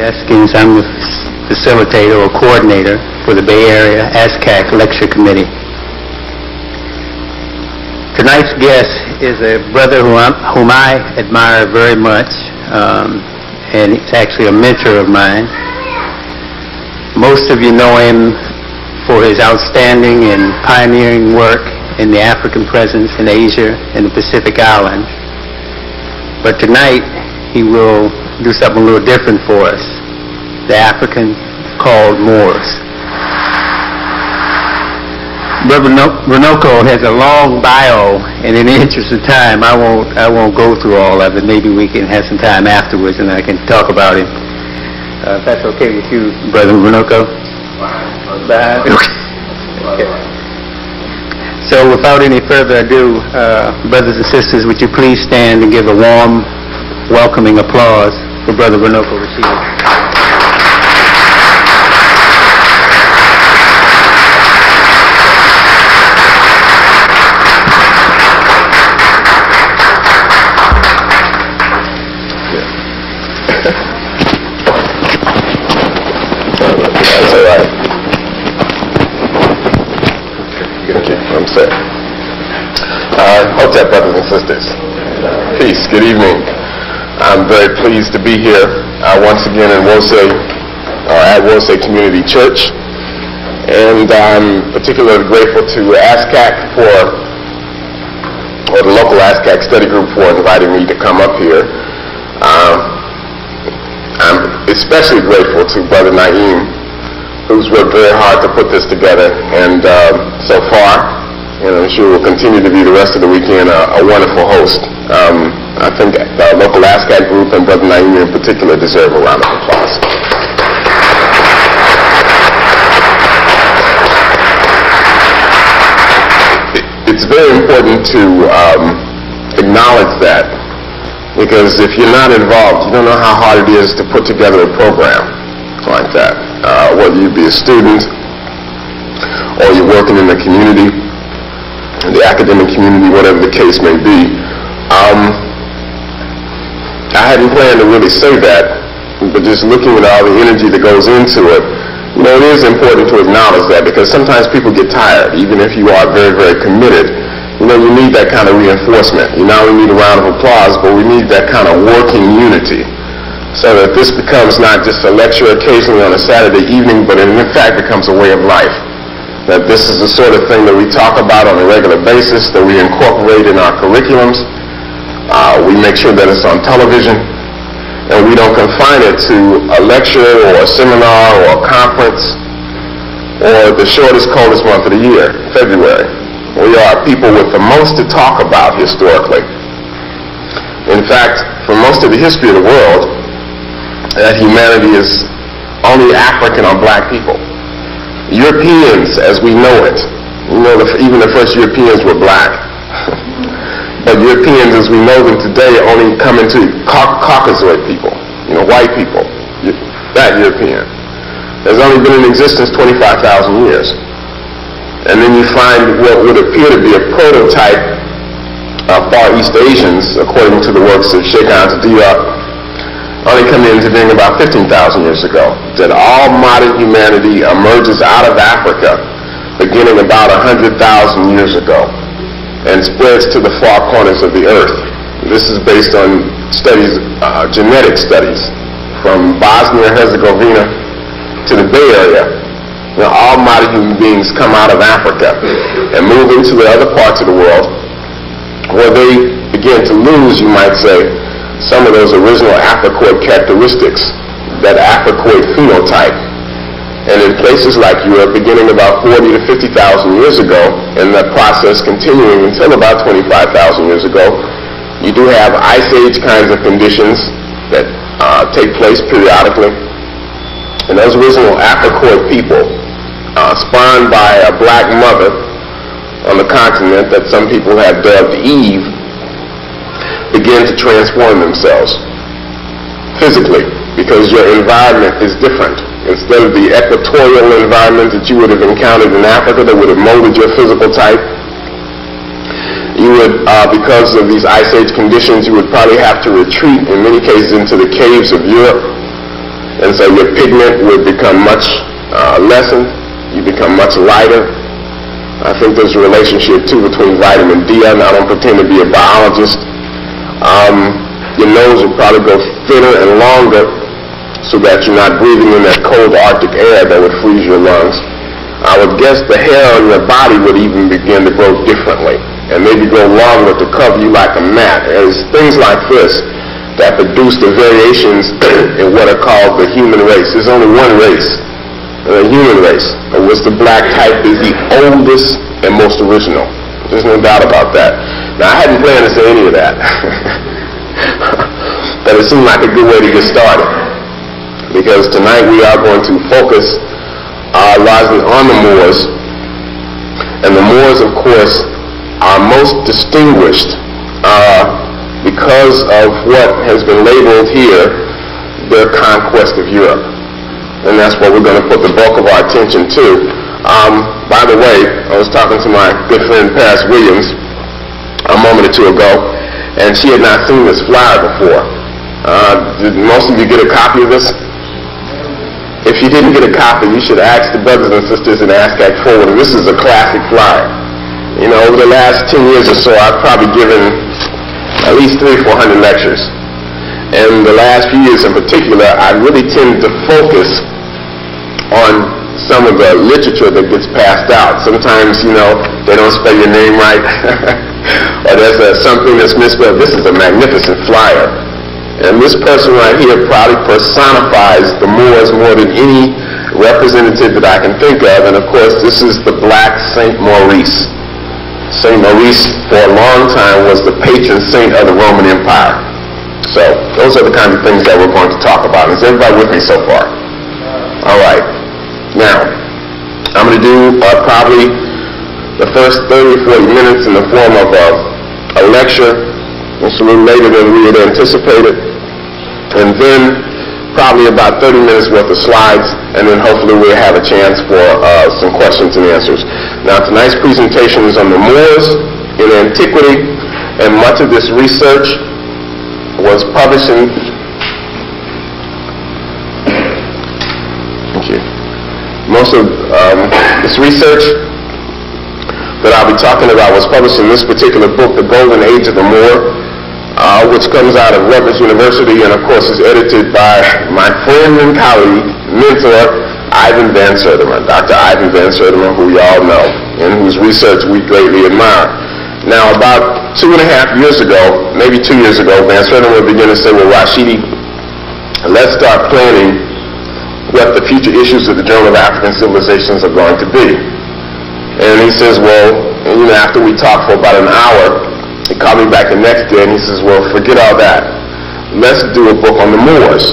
Jeskins. I'm the facilitator or coordinator for the Bay Area ASCAC Lecture Committee. Tonight's guest is a brother whom I admire very much, and he's actually a mentor of mine. Most of you know him for his outstanding and pioneering work in the African presence in Asia and the Pacific Islands. But tonight, he will do something a little different for us. The African called Moors. Brother Runoko has a long bio, and in the interest of time, I won't go through all of it. Maybe we can have some time afterwards, and I can talk about him. If that's okay with you, Brother Runoko. Fine. Okay. So, without any further ado, brothers and sisters, would you please stand and give a warm, welcoming applause for Brother Runoko Rashid. Hotep, brothers and sisters. Peace. Good evening. I'm very pleased to be here once again in at Wosay Community Church, and I'm particularly grateful to ASCAC or the local ASCAC study group for inviting me to come up here. I'm especially grateful to Brother Naeem, who's worked very hard to put this together, and so far, and I'm sure will continue to be the rest of the weekend, a wonderful host. I think the local ASCAC group and Brother Naeem in particular deserve a round of applause. It's very important to acknowledge that, because if you're not involved, you don't know how hard it is to put together a program like that. Whether you be a student or you're working in the community, the academic community, whatever the case may be. I hadn't planned to really say that, but just looking at all the energy that goes into it, it is important to acknowledge that, because sometimes people get tired, even if you are very, very committed. You need that kind of reinforcement. You not only need a round of applause, but we need that kind of working unity, so that this becomes not just a lecture occasionally on a Saturday evening, but in fact becomes a way of life. That this is the sort of thing that we talk about on a regular basis, that we incorporate in our curriculums. We make sure that it's on television, and we don't confine it to a lecture or a seminar or a conference or the shortest, coldest month of the year, February. We are people with the most to talk about historically. In fact, for most of the history of the world, that humanity is only African or black people. Europeans, as we know it, even the first Europeans were black. But Europeans, as we know them today, only come into Caucasoid people, white people, that European. Has only been in existence 25,000 years. And then you find what would appear to be a prototype of Far East Asians, according to the works of Sheikh Anta Diop, only come into being about 15,000 years ago. That all modern humanity emerges out of Africa beginning about 100,000 years ago and spreads to the far corners of the earth. This is based on studies, genetic studies, from Bosnia-Herzegovina to the Bay Area. All modern human beings come out of Africa and move into the other parts of the world, where they begin to lose, you might say, some of those original Africoid characteristics, that Africoid phenotype. And in places like Europe, beginning about 40 to 50,000 years ago, and that process continuing until about 25,000 years ago, you do have Ice Age kinds of conditions that take place periodically. And those original Africoid people, spawned by a black mother on the continent that some people have dubbed Eve, begin to transform themselves physically, because your environment is different. Instead of the equatorial environment that you would have encountered in Africa that would have molded your physical type, you would, because of these Ice Age conditions, you would probably have to retreat in many cases into the caves of Europe And so your pigment would become much lessened. You become much lighter. I think there's a relationship, too, between vitamin D. I don't pretend to be a biologist. Your nose would probably go thinner and longer so that you're not breathing in that cold Arctic air that would freeze your lungs. I would guess the hair on your body would even begin to grow differently and maybe grow longer to cover you like a mat. It's things like this that produce the variations in what are called the human race. There's only one race, the human race, of which the black type is the oldest and most original. There's no doubt about that. Now, I hadn't planned to say any of that, but it seemed like a good way to get started, because tonight we are going to focus largely on the Moors. And the Moors, of course, are most distinguished because of what has been labeled here their conquest of Europe. And that's what we're going to put the bulk of our attention to. By the way, I was talking to my good friend Paris Williams a moment or two ago, and she had not seen this flyer before. Did most of you get a copy of this? If you didn't get a copy, you should ask the brothers and sisters in ASCAC Forward. This is a classic flyer. You know, over the last 10 years or so, I've probably given at least 300 or 400 lectures. And the last few years in particular, I really tend to focus on some of the literature that gets passed out. Sometimes, you know, they don't spell your name right, or there's something that's misspelled. This is a magnificent flyer. And this person right here probably personifies the Moors more than any representative that I can think of. And of course, this is the black Saint Maurice. Saint Maurice, for a long time, was the patron saint of the Roman Empire. So those are the kinds of things that we're going to talk about. Is everybody with me so far? All right. Now, I'm going to do probably the first 30 or 40 minutes in the form of a lecture. It's a little later than we had anticipated. And then probably about 30 minutes worth of slides, and then hopefully we'll have a chance for some questions and answers. Now, tonight's presentation is on the Moors in Antiquity, and much of this research was published in... Thank you. Most of this research that I'll be talking about was published in this particular book, The Golden Age of the Moor, which comes out of Rutgers University, and of course is edited by my friend and colleague, mentor, Ivan Van Sertima, Dr. Ivan Van Sertima, who we all know, and whose research we greatly admire. Now, about 2.5 years ago, maybe 2 years ago, Van Sertima began to say, well, Rashidi, let's start planning what the future issues of the Journal of African Civilizations are going to be. And he says, well, you know, after we talked for about an hour, he called me back the next day and he says, well, forget all that. Let's do a book on the Moors.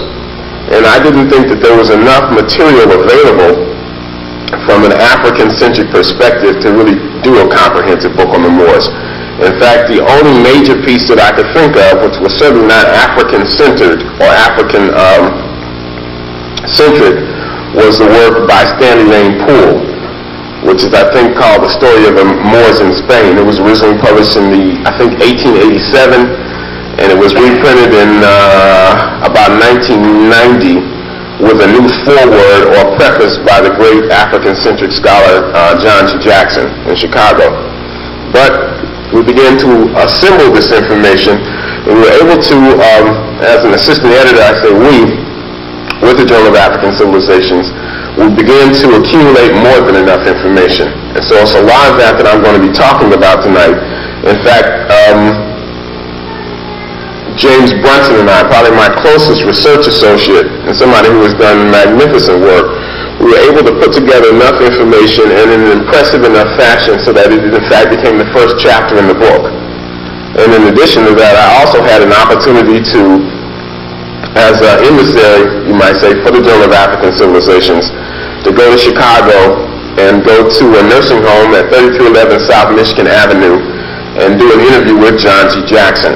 And I didn't think that there was enough material available from an African-centric perspective to really do a comprehensive book on the Moors. In fact, the only major piece that I could think of, which was certainly not African-centered or African-centric, was the work by Stanley Lane Poole, which is, I think, called The Story of the Moors in Spain. It was originally published in I think, 1887, and it was reprinted in about 1990 with a new foreword or preface by the great African-centric scholar John G. Jackson in Chicago. But we began to assemble this information, and we were able to, as an assistant editor, I say we, with the Journal of African Civilizations, we began to accumulate more than enough information. And so it's a lot of that I'm going to be talking about tonight. In fact, James Brunson and I, probably my closest research associate and somebody who has done magnificent work, we were able to put together enough information and in an impressive enough fashion so that it in fact became the first chapter in the book. And in addition to that, I also had an opportunity to, as an emissary, you might say, for the Journal of African Civilizations, to go to Chicago and go to a nursing home at 3311 South Michigan Avenue and do an interview with John G. Jackson,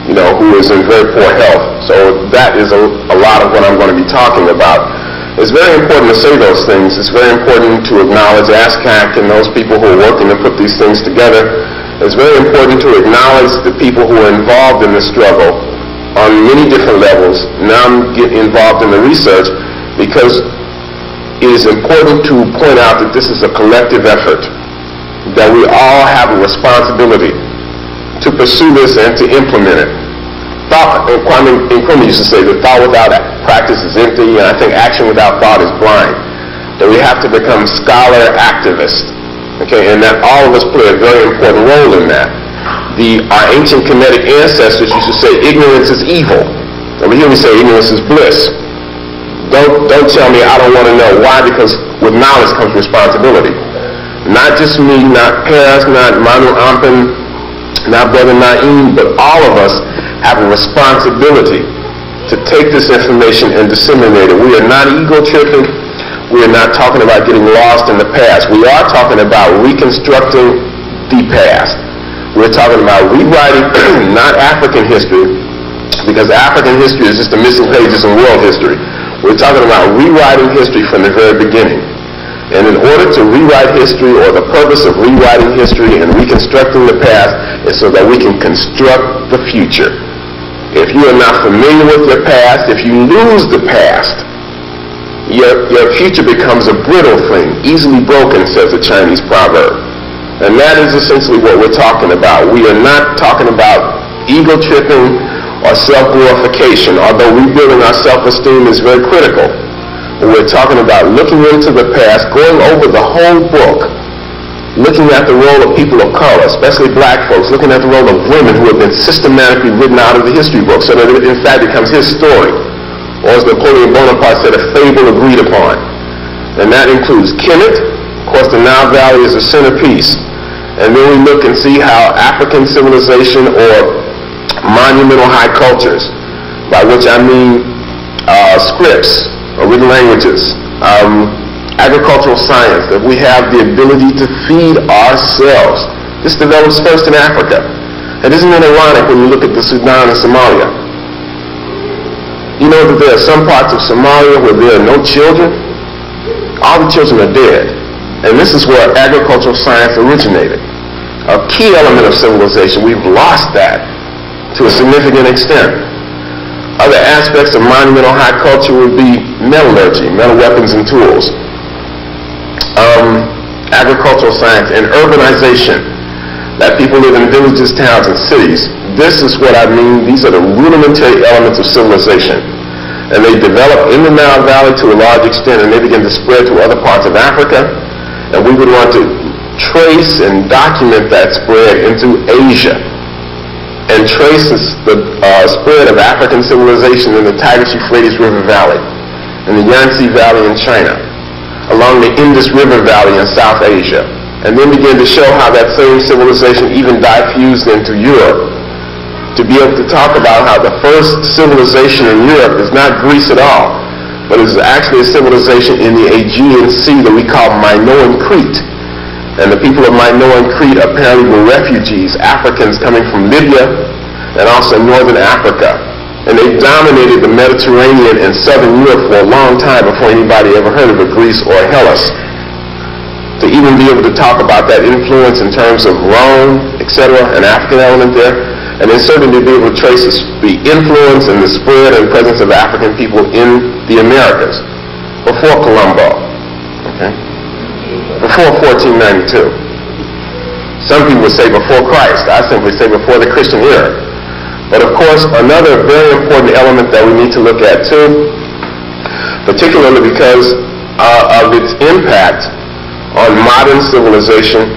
you know, who is in very poor health. So that is a lot of what I'm going to be talking about. It's very important to say those things. It's very important to acknowledge ASCAC and those people who are working to put these things together. It's very important to acknowledge the people who are involved in the struggle on many different levels. Now I'm getting involved in the research because it is important to point out that this is a collective effort, that we all have a responsibility to pursue this and to implement it. Thought, and Kwame Nkrumah used to say that thought without practice is empty, and I think action without thought is blind. That we have to become scholar activists, okay, and that all of us play a very important role in that. Our ancient Kemetic ancestors used to say ignorance is evil. Over here we say ignorance is bliss. Don't tell me I don't want to know. Why? Because with knowledge comes responsibility. Not just me, not Paris, not Manu Ampen, not Brother Naeem, but all of us have a responsibility to take this information and disseminate it. We are not ego-tripping. We are not talking about getting lost in the past. We are talking about reconstructing the past. We're talking about rewriting not African history, because African history is just the missing pages in world history. We're talking about rewriting history from the very beginning. And in order to rewrite history, or the purpose of rewriting history and reconstructing the past, is so that we can construct the future. If you are not familiar with your past, if you lose the past, your future becomes a brittle thing, easily broken, says the Chinese proverb. And that is essentially what we're talking about. We are not talking about ego-tripping or self-glorification, although rebuilding our self-esteem is very critical. We're talking about looking into the past, going over the whole book, looking at the role of people of color, especially black folks, looking at the role of women who have been systematically written out of the history book, so that it in fact becomes his story, or as Napoleon Bonaparte said, a fable agreed upon. And that includes Kemet. Of course, the Nile Valley is a centerpiece. And then we look and see how African civilization, or monumental high cultures, by which I mean scripts or written languages, agricultural science, that we have the ability to feed ourselves. This develops first in Africa. And isn't it ironic when you look at the Sudan and Somalia? You know that there are some parts of Somalia where there are no children? All the children are dead. And this is where agricultural science originated. A key element of civilization. We've lost that to a significant extent. Other aspects of monumental high culture would be metallurgy, metal weapons and tools, agricultural science, and urbanization, that people live in villages, towns, and cities. This is what I mean. These are the rudimentary elements of civilization. And they develop in the Nile Valley to a large extent, and they begin to spread to other parts of Africa. And we would want to trace and document that spread into Asia, and trace the spread of African civilization in the Tigris-Euphrates River Valley, in the Yangtze Valley in China, along the Indus River Valley in South Asia, and then begin to show how that same civilization even diffused into Europe, to be able to talk about how the first civilization in Europe is not Greece at all, but is actually a civilization in the Aegean Sea that we call Minoan Crete. And the people of Minoan Crete apparently were refugees, Africans coming from Libya and also northern Africa. And they dominated the Mediterranean and southern Europe for a long time before anybody ever heard of a Greece or a Hellas. To even be able to talk about that influence in terms of Rome, etc., an African element there, and then certainly to be able to trace the influence and the spread and presence of African people in the Americas before Colombo, okay? Before 1492. Some people would say before Christ. I simply say before the Christian era. But of course, another very important element that we need to look at too, particularly because of its impact on modern civilization,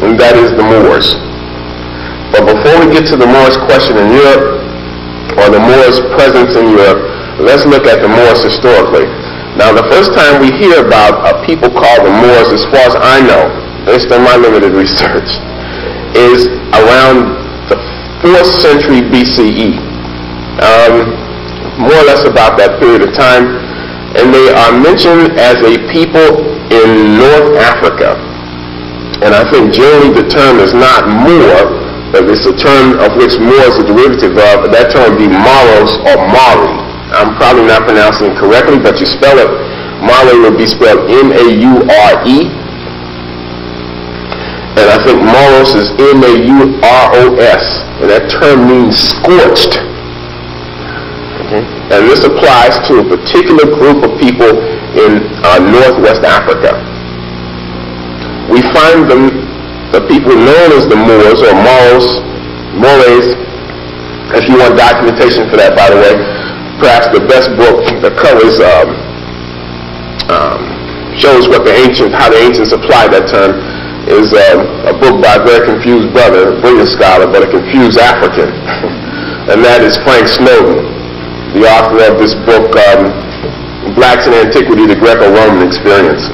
and that is the Moors. But before we get to the Moors question in Europe, or the Moors' presence in Europe, let's look at the Moors historically. Now, the first time we hear about a people called the Moors, as far as I know, based on my limited research, is around the 4th century BCE. More or less about that period of time. And they are mentioned as a people in North Africa. And I think generally the term is not Moor, but it's a term of which Moor is a derivative of, but that term would be Maros or Mari. I'm probably not pronouncing it correctly, but you spell it, Mari would be spelled M-A-U-R-E. And I think Moros is M-A-U-R-O-S. And that term means scorched. And this applies to a particular group of people in northwest Africa. We find the people known as the Moors or Mores. If you want documentation for that, by the way, perhaps the best book that covers shows what how the ancients applied that term is a book by a very confused brother, a brilliant scholar, but a confused African, and that is Frank Snowden, the author of this book, Blacks in Antiquity, the Greco-Roman Experience.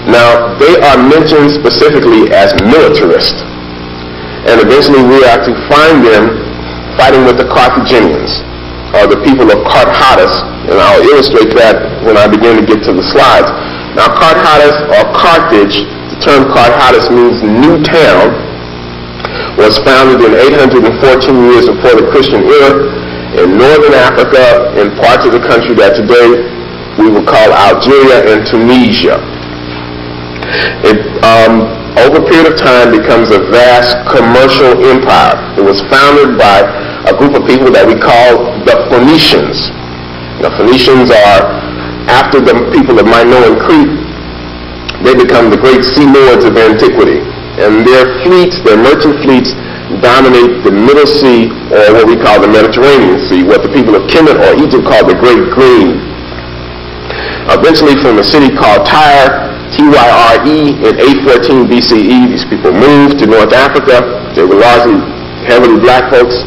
Now, they are mentioned specifically as militarists, and eventually we are to find them fighting with the Carthaginians, or the people of Carthagis, and I'll illustrate that when I begin to get to the slides. Now, Carthagis or Carthage, the term Carthagis means new town, was founded in 814 years before the Christian era in northern Africa, in parts of the country that today we would call Algeria and Tunisia. It, over a period of time, becomes a vast commercial empire. It was founded by a group of people that we call the Phoenicians. The Phoenicians are, after the people of Minoan Crete, they become the great sea lords of antiquity. And their fleets, their merchant fleets, dominate the Middle Sea, or what we call the Mediterranean Sea, what the people of Kemet or Egypt call the Great Green. Eventually, from a city called Tyre, T-Y-R-E, in 814 BCE, these people moved to North Africa. They were largely heavily black folks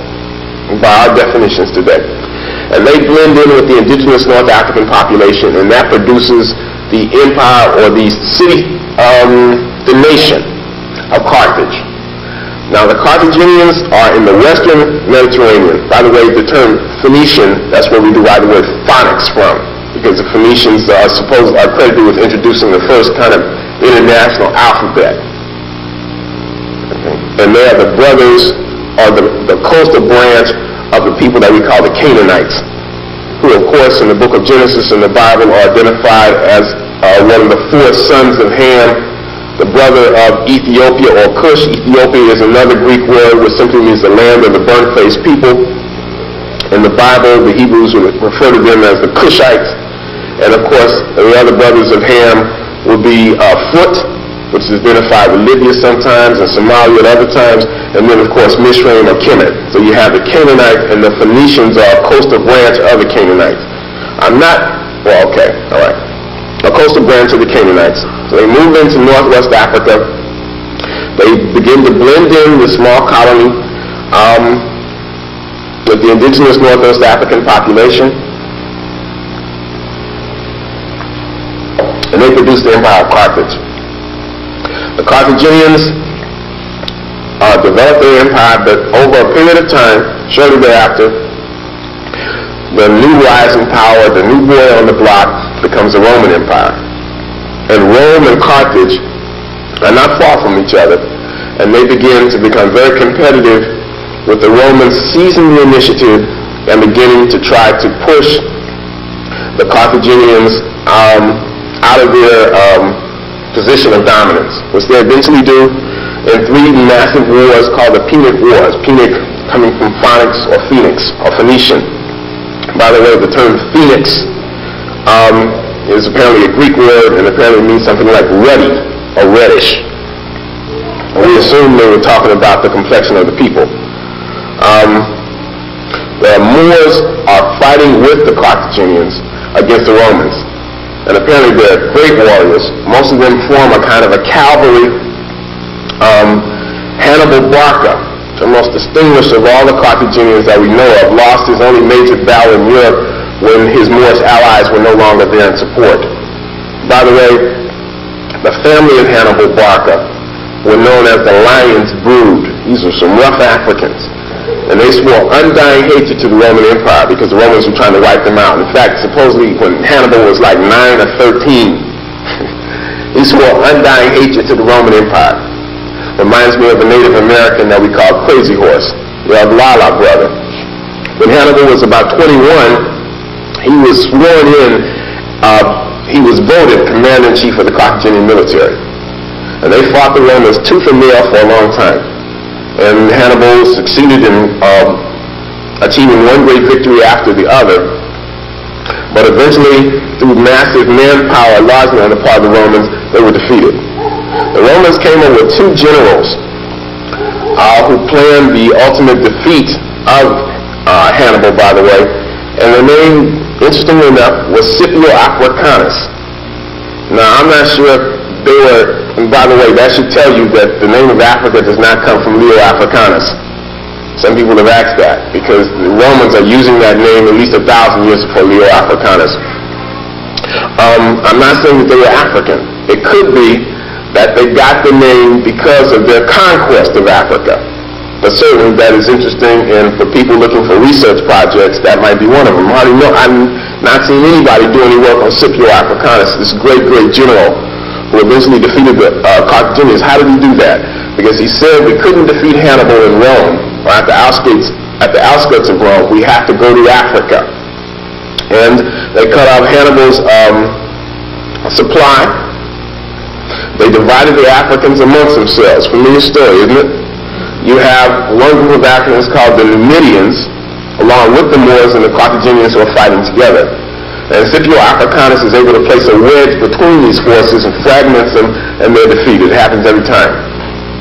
by our definitions today. And they blend in with the indigenous North African population, and that produces the empire or the city, the nation of Carthage. Now, the Carthaginians are in the western Mediterranean. By the way, the term Phoenician, that's where we derive the word phonics from, because the Phoenicians are credited with introducing the first kind of international alphabet. Okay. And they are the brothers, or the coastal branch of the people that we call the Canaanites, who, of course, in the book of Genesis in the Bible are identified as one of the four sons of Ham, the brother of Ethiopia or Cush. Ethiopia is another Greek word which simply means the land of the burnt-faced people. In the Bible, the Hebrews would refer to them as the Cushites. And of course, the other brothers of Ham would be Phut, which is identified with Libya sometimes, and Somalia at other times, and then of course Mizraim or Kemet. So you have the Canaanites, and the Phoenicians are a coastal branch of the Canaanites. A coastal branch of the Canaanites. So they move into northwest Africa. They begin to blend in the small colony with the indigenous northwest African population. And they produce the empire of Carthage. The Carthaginians developed their empire, but over a period of time, shortly thereafter, the new rising power, the new boy on the block, becomes the Roman Empire. And Rome and Carthage are not far from each other, and they begin to become very competitive, with the Romans seizing the initiative and beginning to try to push the Carthaginians out of their position of dominance, which they eventually do in three massive wars called the Punic Wars. Punic coming from phonics or phoenix or Phoenician. By the way, the term phoenix is apparently a Greek word and apparently means something like ruddy or reddish. And we assume they were talking about the complexion of the people. The Moors are fighting with the Carthaginians against the Romans. And apparently they're great warriors. Most of them form a kind of a cavalry. Hannibal Barca, the most distinguished of all the Carthaginians that we know of, lost his only major battle in Europe when his Moorish allies were no longer there in support. By the way, the family of Hannibal Barca were known as the Lion's Brood. These were some rough Africans. And they swore undying hatred to the Roman Empire because the Romans were trying to wipe them out. In fact, supposedly when Hannibal was like 9 or 13, he swore undying hatred to the Roman Empire. Reminds me of a Native American that we call Crazy Horse, the Lala brother. When Hannibal was about 21, he was sworn in, he was voted commander-in-chief of the Carthaginian military. And they fought the Romans tooth and nail for a long time. And Hannibal succeeded in achieving one great victory after the other. But eventually, through massive manpower, largely on the part of the Romans, they were defeated. The Romans came up with two generals who planned the ultimate defeat of Hannibal, by the way, and their name, interestingly enough, was Scipio Africanus. Now, I'm not sure if they were, and by the way, that should tell you that the name of Africa does not come from Leo Africanus. Some people have asked that, because the Romans are using that name at least 1,000 years before Leo Africanus. I'm not saying that they were African. It could be that they got the name because of their conquest of Africa. But certainly that is interesting, and for people looking for research projects, that might be one of them. I'm not seeing anybody do any work on Scipio Africanus, this great, great general who eventually defeated the Carthaginians. How did he do that? Because he said we couldn't defeat Hannibal in Rome, or at the outskirts of Rome. We have to go to Africa. And they cut off Hannibal's supply. They divided the Africans amongst themselves. Familiar story, isn't it? You have one group of Africans called the Numidians, along with the Moors and the Carthaginians who are fighting together. And Scipio Africanus is able to place a wedge between these forces and fragments them, and they're defeated. It happens every time.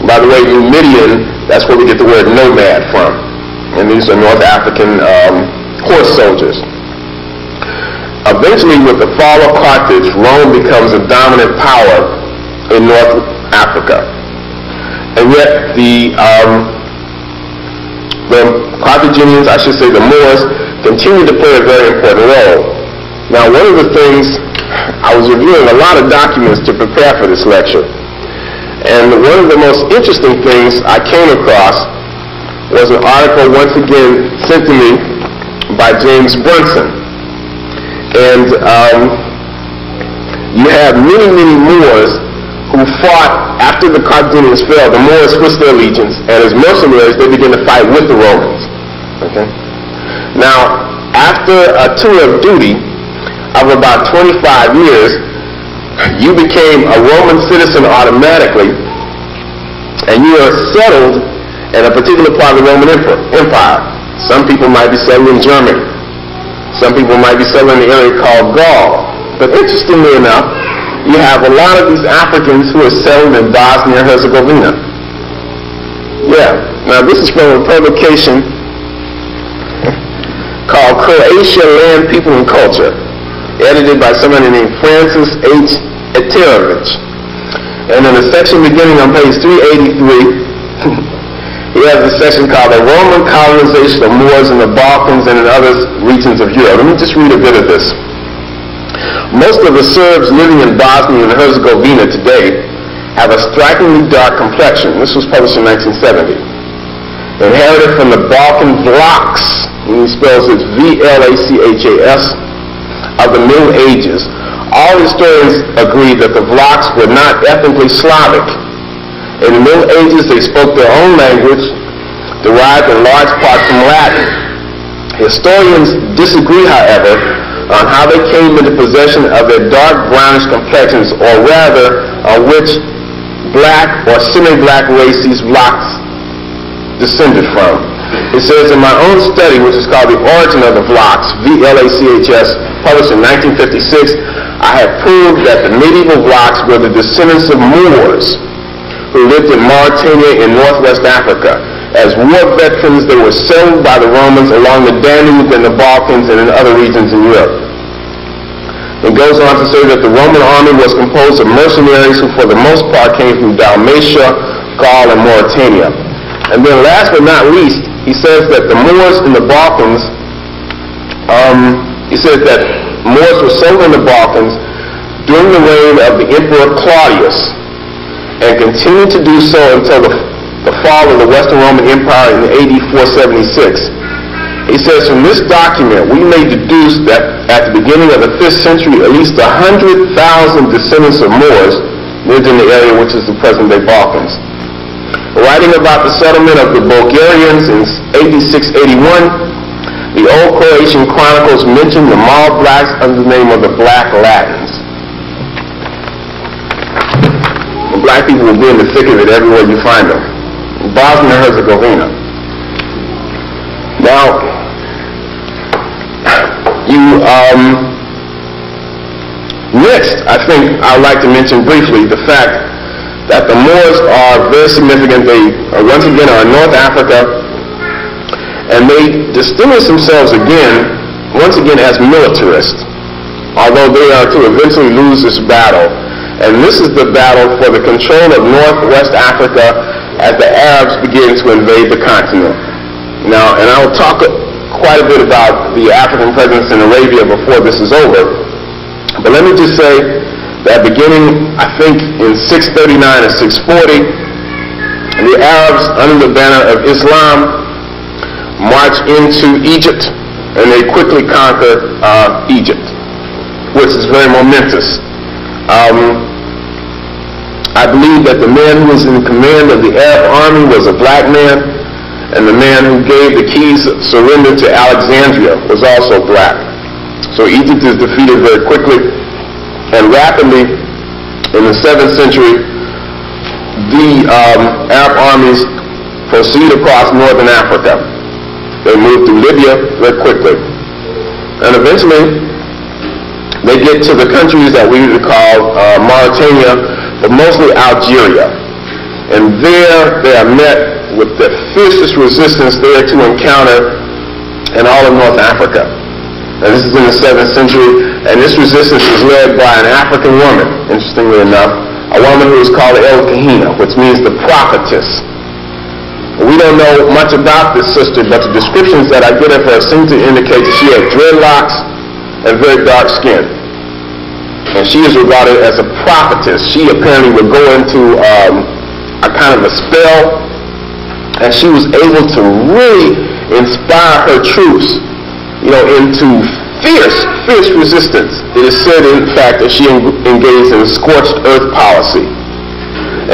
By the way, Numidian, that's where we get the word nomad from. And these are North African horse soldiers. Eventually, with the fall of Carthage, Rome becomes a dominant power in North Africa. And yet the Carthaginians, I should say the Moors, continue to play a very important role. Now, one of the things, I was reviewing a lot of documents to prepare for this lecture, and one of the most interesting things I came across was an article, once again, sent to me by James Brunson. And you have many, many Moors who fought after the Carthaginians fell. The Moors switched their allegiance, and as mercenaries, they began to fight with the Romans. Okay? Now, after a tour of duty of about 25 years, you became a Roman citizen automatically, and you are settled in a particular part of the Roman Empire. Some people might be settled in Germany. Some people might be settled in the area called Gaul. But interestingly enough, you have a lot of these Africans who are settled in Bosnia and Herzegovina. Yeah. Now, this is from a publication called Croatia, Land, People, and Culture, edited by somebody named Francis H. Eterovich. And in a section beginning on page 383, he has a section called The Roman Colonization of Moors in the Balkans and in other regions of Europe. Let me just read a bit of this. Most of the Serbs living in Bosnia and Herzegovina today have a strikingly dark complexion. This was published in 1970. Inherited from the Balkan Vlachs, and he spells it V-L-A-C-H-A-S, of the Middle Ages. All historians agree that the Vlachs were not ethnically Slavic. In the Middle Ages, they spoke their own language, derived in large part from Latin. Historians disagree, however, on how they came into possession of their dark brownish complexions, or rather, on which black or semi-black race these Vlachs descended from. It says, in my own study, which is called The Origin of the Vlachs, V-L-A-C-H-S, published in 1956, I have proved that the medieval Vlachs were the descendants of Moors who lived in Mauritania in northwest Africa. As war veterans, they were settled by the Romans along the Danube and the Balkans and in other regions in Europe. It goes on to say that the Roman army was composed of mercenaries who for the most part came from Dalmatia, Gaul, and Mauritania. And then last but not least, he says that the Moors in the Balkans, he says that Moors were settled in the Balkans during the reign of the Emperor Claudius and continued to do so until the fall of the Western Roman Empire in AD 476. He says, from this document, we may deduce that at the beginning of the 5th century, at least 100,000 descendants of Moors lived in the area which is the present-day Balkans. Writing about the settlement of the Bulgarians in AD 681, the old Croatian chronicles mention the Mal blacks under the name of the Black Latins. The black people will be in the thick of it everywhere you find them. Bosnia and Herzegovina. Now, Next, I think I would like to mention briefly the fact that the Moors are very significant. They once again are in North Africa, and they distinguish themselves once again as militarists, although they are to eventually lose this battle. And this is the battle for the control of Northwest Africa as the Arabs begin to invade the continent. Now, and I will talk quite a bit about the African presence in Arabia before this is over. But let me just say that beginning, I think, in 639 or 640, the Arabs, under the banner of Islam, march into Egypt, and they quickly conquer Egypt, which is very momentous. I believe that the man who was in command of the Arab army was a black man, and the man who gave the keys of surrender to Alexandria was also black. So Egypt is defeated very quickly, and rapidly in the 7th century, the Arab armies proceed across northern Africa. They move through Libya very quickly, and eventually they get to the countries that we would call Mauritania, but mostly Algeria. And there they are met with the fiercest resistance there to encounter in all of North Africa. And this is in the 7th century, and this resistance is led by an African woman, interestingly enough, a woman who is called El Kahina, which means the prophetess. We don't know much about this sister, but the descriptions that I get of her seem to indicate that she had dreadlocks and very dark skin. And she is regarded as a prophetess. She apparently would go into a kind of a spell, and she was able to really inspire her troops, into fierce resistance. It is said, in fact, that she engaged in a scorched earth policy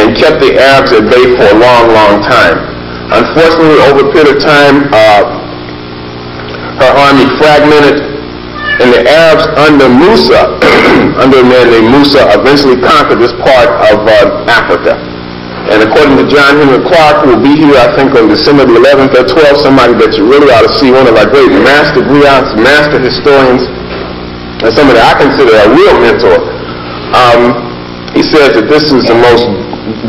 and kept the Arabs at bay for a long time. Unfortunately, over a period of time, her army fragmented, and the Arabs under Musa, under a man named Musa, eventually conquered this part of Africa. And according to John Henry Clark, who will be here, I think, on December the 11th or 12th, somebody that you really ought to see, one of our great master griots, master historians, and somebody I consider a real mentor. He says that this is the most,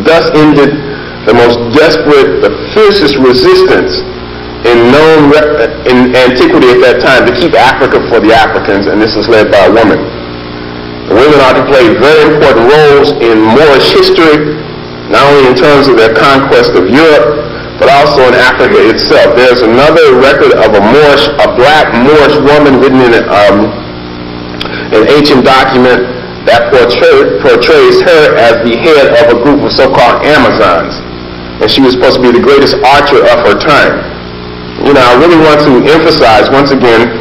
thus ended the most desperate, the fiercest resistance in antiquity at that time to keep Africa for the Africans, and this is led by a woman. The women are to play very important roles in Moorish history, not only in terms of their conquest of Europe, but also in Africa itself. There's another record of a black Moorish woman written in an ancient document that portrays her as the head of a group of so-called Amazons, and she was supposed to be the greatest archer of her time. I really want to emphasize once again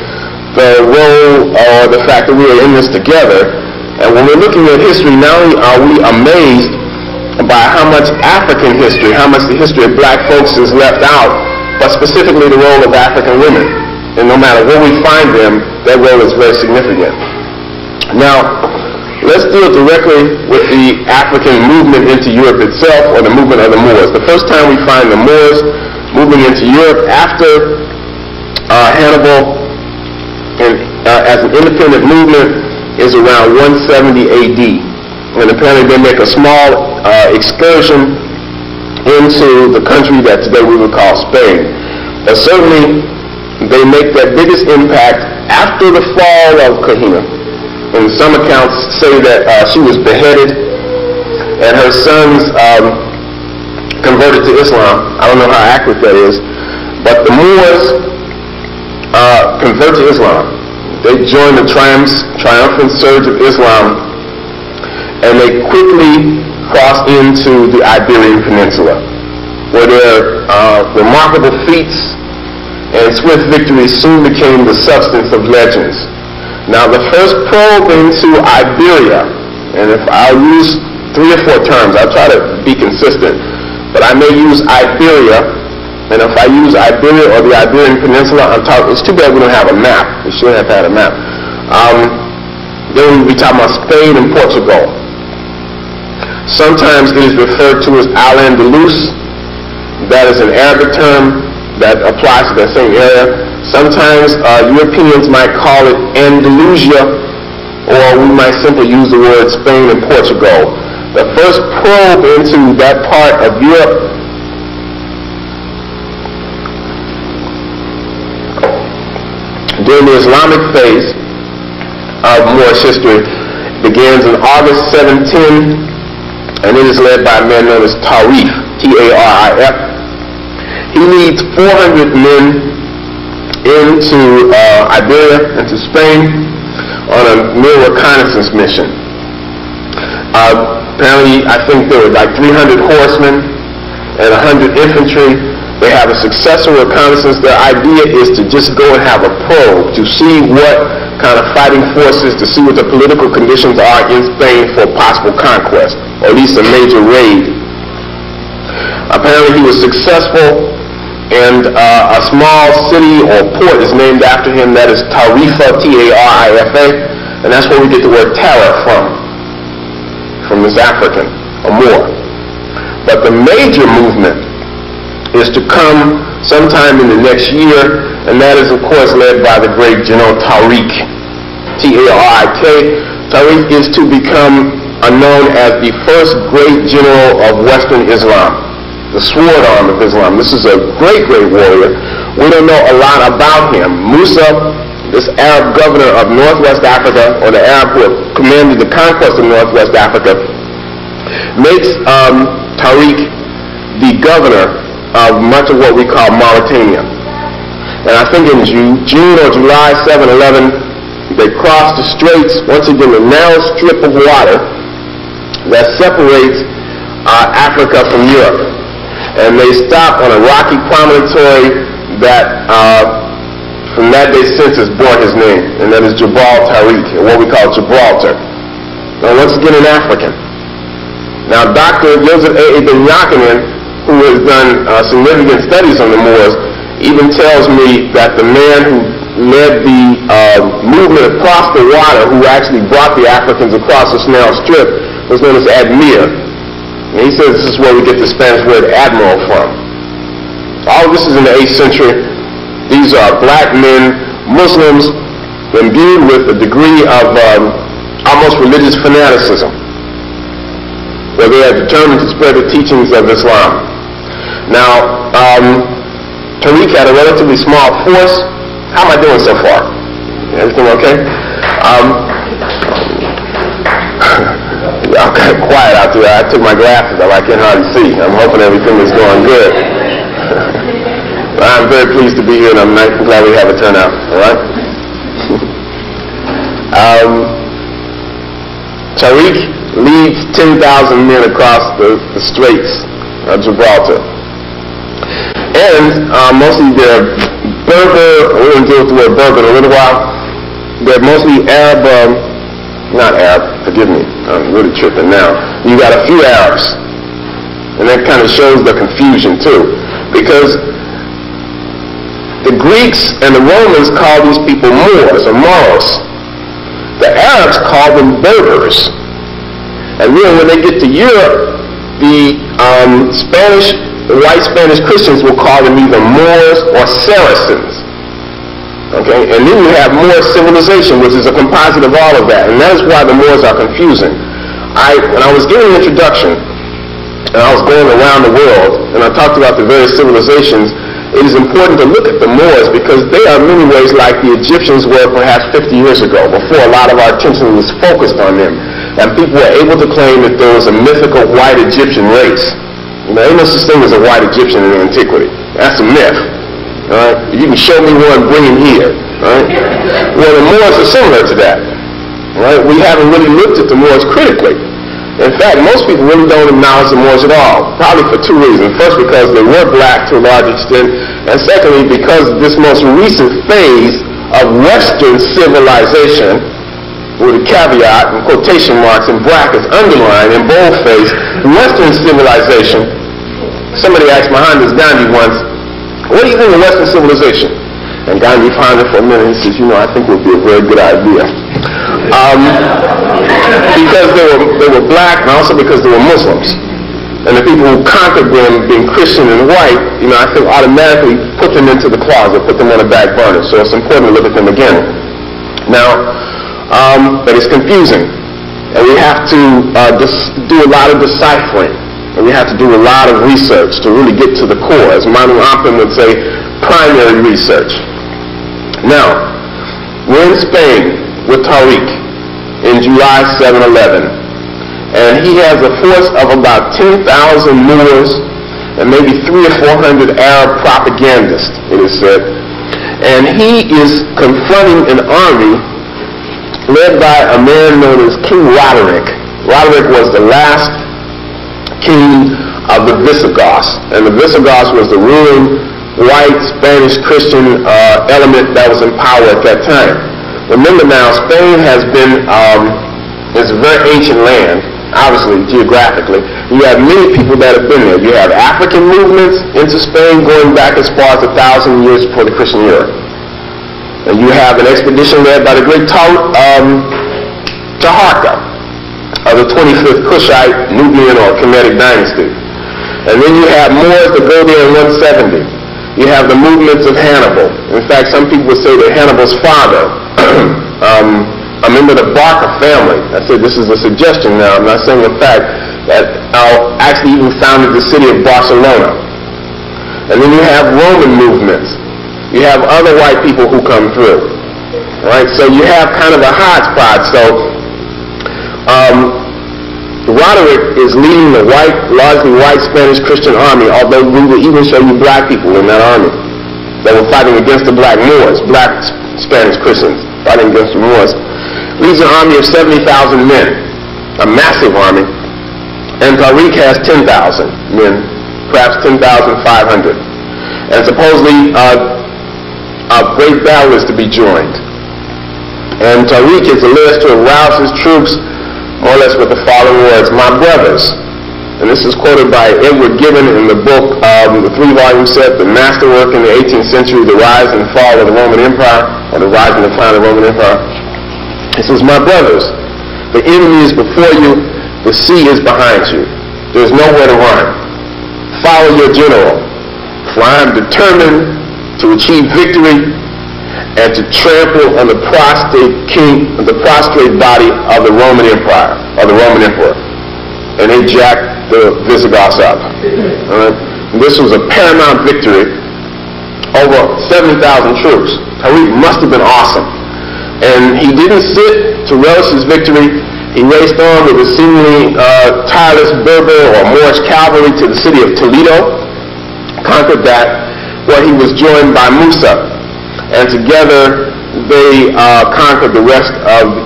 the role or the fact that we are in this together. And when we're looking at history, not only are we amazed by how much African history, how much the history of black folks is left out, but specifically the role of African women. And no matter where we find them, their role is very significant. Now, let's deal directly with the African movement into Europe itself, or the movement of the Moors. The first time we find the Moors moving into Europe after Hannibal as an independent movement is around 170 AD. And apparently they make a small excursion into the country that today we would call Spain. But certainly they make their biggest impact after the fall of Kahina. And some accounts say that she was beheaded and her sons converted to Islam. I don't know how accurate that is, but the Moors convert to Islam. They join the triumphant surge of Islam, and they quickly cross into the Iberian Peninsula, where their remarkable feats and swift victories soon became the substance of legends. Now, the first probe into Iberia, and if I'll use 3 or 4 terms, I'll try to be consistent, but I may use Iberia, and if I use Iberia or the Iberian Peninsula, it's too bad we don't have a map. We should have had a map. Then we'll be talking about Spain and Portugal. Sometimes it is referred to as Al-Andalus. That is an Arabic term that applies to that same area. Sometimes Europeans might call it Andalusia, or we might simply use the word Spain and Portugal. The first probe into that part of Europe during the Islamic phase of Moorish history begins in August 710, and it is led by a man known as Tarif, T-A-R-I-F. He leads 400 men into Iberia, into Spain, on a mere reconnaissance mission. Apparently, I think there were like 300 horsemen and 100 infantry. They have a successful reconnaissance. Their idea is to just go and have a probe to see what kind of fighting forces, to see what the political conditions are in Spain for possible conquest, or at least a major raid. Apparently he was successful, and a small city or port is named after him. That is Tarifa, T-A-R-I-F-A, and that's where we get the word terror from this African, or Moor. But the major movement is to come sometime in the next year, and that is, of course, led by the great General Tariq, T-A-R-I-K. Tariq is to become known as the first great general of Western Islam, the sword arm of Islam. This is a great, great warrior. We don't know a lot about him. Musa, this Arab governor of Northwest Africa, or the Arab who commanded the conquest of Northwest Africa, makes Tariq the governor of much of what we call Mauritania. And I think in June or July 7/11, they crossed the straits, once again a narrow strip of water that separates Africa from Europe. And they stopped on a rocky promontory that from that day since has borne his name, and that is Jabal Tariq, or what we call Gibraltar. Now once again an African. Now Dr. Yusuf A. Ibn Yaqinin, who has done significant studies on the Moors, even tells me that the man who led the movement across the water, who actually brought the Africans across this narrow strip, was known as Admir. And he says this is where we get the Spanish word admiral from. All of this is in the 8th century. These are black men, Muslims, imbued with a degree of almost religious fanaticism, where they are determined to spread the teachings of Islam. Now, Tariq had a relatively small force. How am I doing so far? Everything okay? I'm kind of quiet out there. I took my glasses off. I can't hardly see. I'm hoping everything is going good. I'm very pleased to be here, and I'm glad we have a turnout. All right? Tariq leads 10,000 men across the straits of Gibraltar. And mostly they're Berber. We're going to deal with the word Berber in a little while. They're mostly Arab, not Arab, forgive me, I'm really tripping now. You got a few Arabs. And that kind of shows the confusion too. Because the Greeks and the Romans called these people Moors or Moros. The Arabs called them Berbers. And then when they get to Europe, the white Spanish Christians will call them either Moors or Saracens. Okay? And then you have Moor civilization, which is a composite of all of that. And that is why the Moors are confusing. When I was giving the introduction, and I was going around the world, and I talked about the various civilizations, it is important to look at the Moors because they are in many ways like the Egyptians were perhaps 50 years ago, before a lot of our attention was focused on them. And people were able to claim that there was a mythical white Egyptian race. You know, ain't no such thing as a white Egyptian in antiquity. That's a myth. All right? You can show me one, bring him here. All right? Well, the Moors are similar to that. All right? We haven't really looked at the Moors critically. In fact, most people really don't acknowledge the Moors at all, probably for two reasons. First, because they were black to a large extent, and secondly, because this most recent phase of Western civilization, with a caveat and quotation marks and brackets underlined in boldface, Western civilization. Somebody asked Mohandas Gandhi once, what do you think of Western civilization? And Gandhi pondered for a minute and he says, I think it would be a very good idea. Because they were black and also because they were Muslims. And the people who conquered them, being Christian and white, I think automatically put them into the closet, put them on the back burner. So it's important to look at them again. Now, but it's confusing. And we have to do a lot of deciphering. And we have to do a lot of research to really get to the core. As Manu Oppen would say, primary research. Now, we're in Spain with Tariq in July 7/11. And he has a force of about 10,000 Moors and maybe 300 or 400 Arab propagandists, it is said. And he is confronting an army led by a man known as King Roderick. Roderick was the last king of the Visigoths. And the Visigoths was the ruling white Spanish Christian element that was in power at that time. Remember now, Spain has been, it's a very ancient land. Obviously, geographically. You have many people that have been there. You have African movements into Spain going back as far as 1,000 years before the Christian era. And you have an expedition led by the great Taharqa of the 25th Kushite, Nubian, or Kemetic dynasty. And then you have Moors that go there in 170. You have the movements of Hannibal. In fact, some people would say that Hannibal's father, a member of the Barca family. I said this is a suggestion now, I'm not saying the fact, that actually even founded the city of Barcelona. And then you have Roman movements. You have other white people who come through. Right? So you have kind of a hodgepodge. So Roderick is leading the largely white Spanish Christian army, although we will even show you black people in that army that were fighting against the black Moors, black Spanish Christians fighting against the Moors. Leads an army of 70,000 men, a massive army, and Tariq has 10,000 men, perhaps 10,500. And supposedly a great battle is to be joined. And Tariq is alleged to have roused his troops more or less with the following words, "My brothers." And this is quoted by Edward Gibbon in the book, the 3-volume set, The Masterwork in the 18th Century, The Rise and Fall of the Roman Empire, or The Rise and Decline of the Roman Empire. It says, "My brothers, the enemy is before you, the sea is behind you. There's nowhere to run. Follow your general, for I am determined to achieve victory and to trample on the prostrate body of the Roman Empire, of the Roman Emperor." And they jacked the Visigoths up. This was a paramount victory over 70,000 troops. Tariq must have been awesome. And he didn't sit to relish his victory. He raced on with a seemingly tireless Berber or Moorish cavalry to the city of Toledo, conquered that, where he was joined by Musa. And together they conquered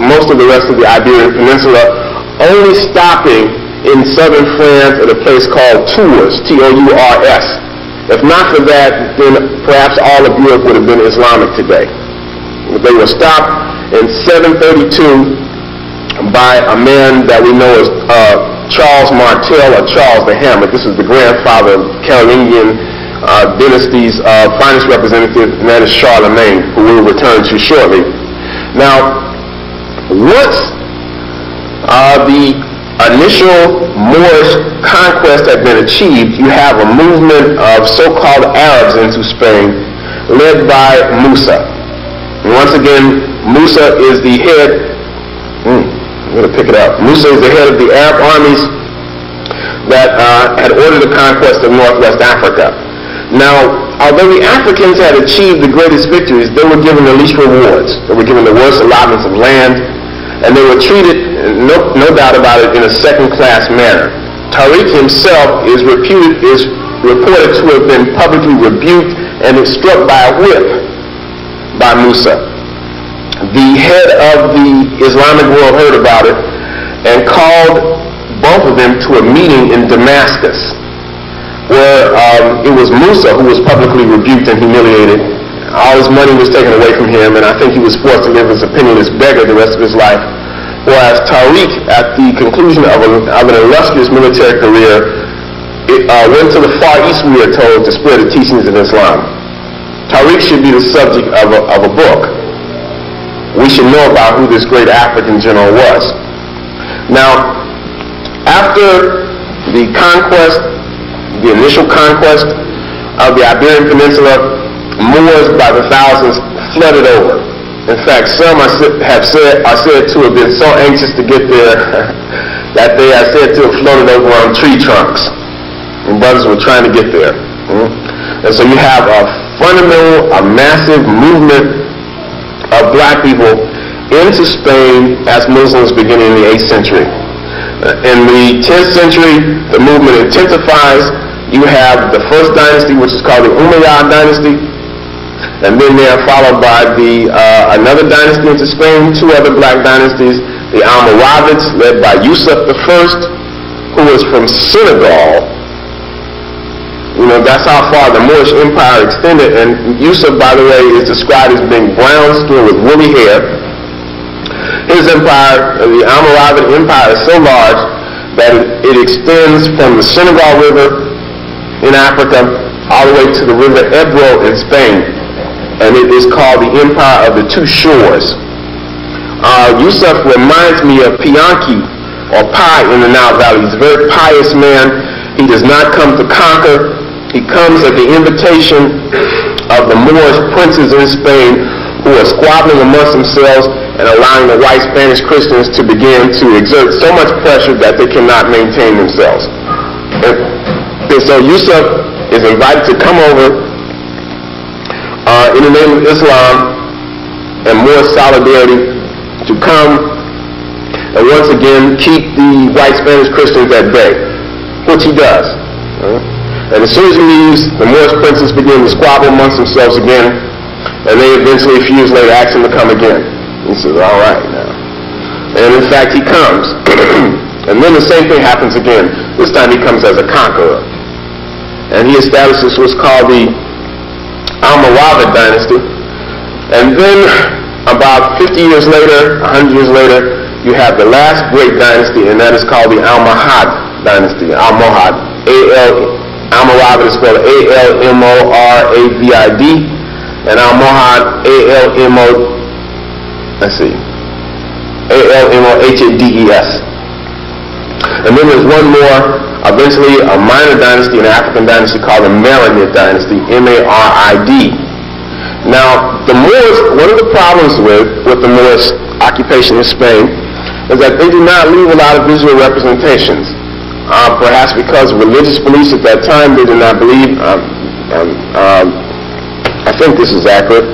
most of the rest of the Iberian Peninsula, only stopping in southern France at a place called Tours, T-O-U-R-S. If not for that, then perhaps all of Europe would have been Islamic today. They were stopped in 732 by a man that we know as Charles Martel, or Charles the Hammer. This is the grandfather of Carolingian dynasty's finest representative, and that is Charlemagne, who we'll return to shortly. Now, once the initial Moorish conquest had been achieved, you have a movement of so-called Arabs into Spain, led by Musa. And once again, Musa is the head. I'm going to pick it up. Musa is the head of the Arab armies that had ordered the conquest of Northwest Africa. Now, although the Africans had achieved the greatest victories, they were given the least rewards. They were given the worst allotments of land, and they were treated, no doubt about it, in a second-class manner. Tariq himself is reported to have been publicly rebuked and is struck by a whip by Musa. The head of the Islamic world heard about it and called both of them to a meeting in Damascus, where it was Musa who was publicly rebuked and humiliated. All his money was taken away from him, and I think he was forced to live as a penniless beggar the rest of his life. Whereas Tariq, at the conclusion of an illustrious military career, went to the Far East, we are told, to spread the teachings of Islam. Tariq should be the subject of a book. We should know about who this great African general was. Now, after the conquest, the initial conquest of the Iberian Peninsula, Moors by the thousands flooded over. In fact, some are said to have been so anxious to get there that they are said to have floated over on tree trunks. And brothers were trying to get there. And so you have a fundamental, a massive movement of black people into Spain as Muslims beginning in the 8th century. In the 10th century, the movement intensifies. You have the first dynasty, which is called the Umayyad dynasty, and then they are followed by another dynasty into Spain, two other black dynasties, the Almoravids, led by Yusuf I, who was from Senegal. You know, that's how far the Moorish Empire extended, and Yusuf, by the way, is described as being brown-skinned with woolly hair. His empire, the Almoravid Empire, is so large that it extends from the Senegal River in Africa all the way to the river Ebro in Spain, and it is called the Empire of the Two Shores. Yusuf reminds me of Pianki or Pi in the Nile Valley. He's a very pious man. He does not come to conquer. He comes at the invitation of the Moorish princes in Spain, who are squabbling amongst themselves and allowing the white Spanish Christians to begin to exert so much pressure that they cannot maintain themselves. And so Yusuf is invited to come over in the name of Islam and more solidarity, to come and once again keep the white Spanish Christians at bay, which he does. And as soon as he leaves, the Moorish princes begin to squabble amongst themselves again, and they eventually, a few years later, ask him to come again. He says, all right now. And in fact, he comes. And then the same thing happens again. This time he comes as a conqueror. And he establishes what's called the Almoravid dynasty. And then about 50 years later, 100 years later, you have the last great dynasty, and that is called the Almohad dynasty. Almohad. Almoravid is spelled Almoravid, and Almohad, Almohades. And then there's one more, eventually a minor dynasty, an African dynasty called the Marinid dynasty, M-A-R-I-D. Now, the Moors, one of the problems with the Moorish occupation in Spain is that they do not leave a lot of visual representations. Perhaps because of religious beliefs at that time, they did not believe, I think this is accurate,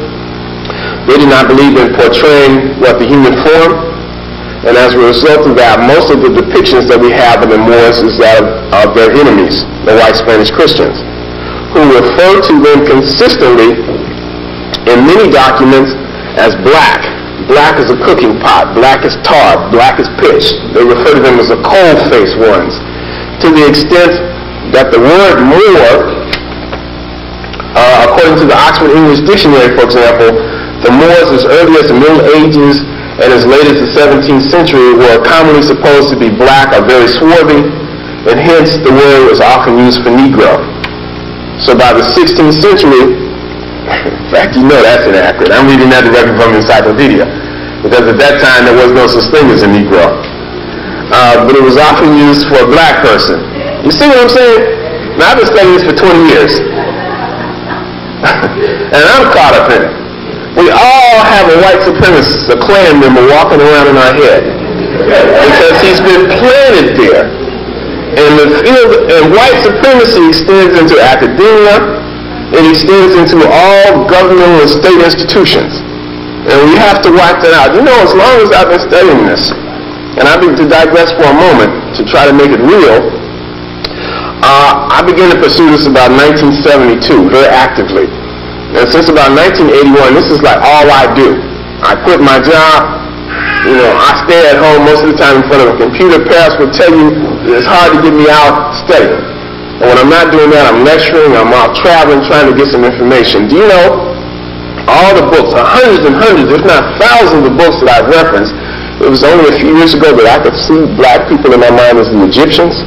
they did not believe in portraying what the human form, and as a result of that, most of the depictions that we have of the Moors is that of their enemies, the white Spanish Christians, who refer to them consistently in many documents as black. Black as a cooking pot, black as tar, black as pitch. They refer to them as the cold-faced ones, to the extent that the word Moor, according to the Oxford English Dictionary, for example, the Moors as early as the Middle Ages and as late as the 17th century were commonly supposed to be black or very swarthy, and hence the word was often used for Negro. So by the 16th century, in fact, you know that's inaccurate. I'm reading that directly from the encyclopedia, because at that time there was no such thing as a Negro. But it was often used for a black person. You see what I'm saying? Now, I've been studying this for 20 years. And I'm caught up in it. We all have a white supremacist, a Klan member walking around in our head, because he's been planted there. And the field and white supremacy extends into academia. It extends into all governmental and state institutions. And we have to wipe that out. You know, as long as I've been studying this, and I've been to digress for a moment to try to make it real, I began to pursue this about 1972, very actively. And since about 1981, this is like all I do. I quit my job. You know, I stay at home most of the time in front of a computer. Parents will tell you it's hard to get me out studying. And when I'm not doing that, I'm lecturing, I'm out traveling, trying to get some information. Do you know, all the books, hundreds and hundreds, if not thousands of books that I've referenced, it was only a few years ago that I could see black people in my mind as the Egyptians.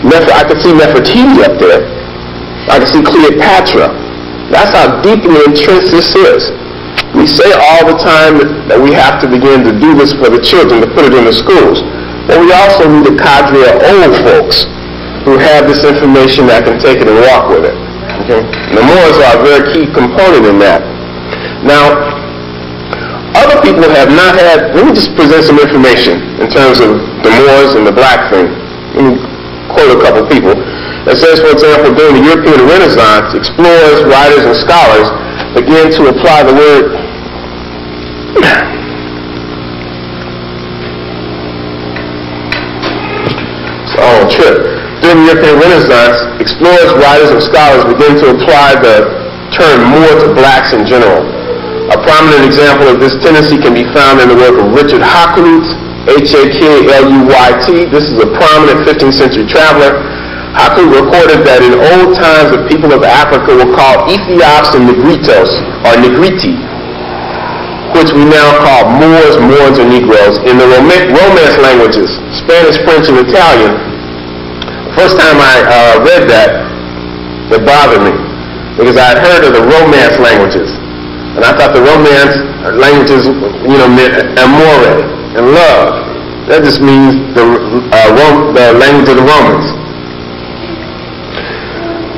I could see Nefertiti up there. I could see Cleopatra. That's how deeply entrenched this is. We say all the time that we have to begin to do this for the children, to put it in the schools. But we also need a cadre of old folks who have this information that can take it and walk with it. Okay? And the Moors are a very key component in that. Now, other people have not had, let me just present some information in terms of the Moors and the black thing. Let me quote a couple people. It says, for example, during the European Renaissance, explorers, writers, and scholars began to apply the word During the European Renaissance, explorers, writers, and scholars began to apply the term Moor to blacks in general. A prominent example of this tendency can be found in the work of Richard Hakluyt, H-A-K-L-U-Y-T. This is a prominent 15th century traveler. Hakluyt recorded that in old times the people of Africa were called Ethiops and Negritos, or Negriti, which we now call Moors, Moors, and Negroes. In the Romance languages, Spanish, French, and Italian, the first time I read that, it bothered me, because I had heard of the Romance languages. And I thought the Romance languages, meant amore and love. That just means the language of the Romans.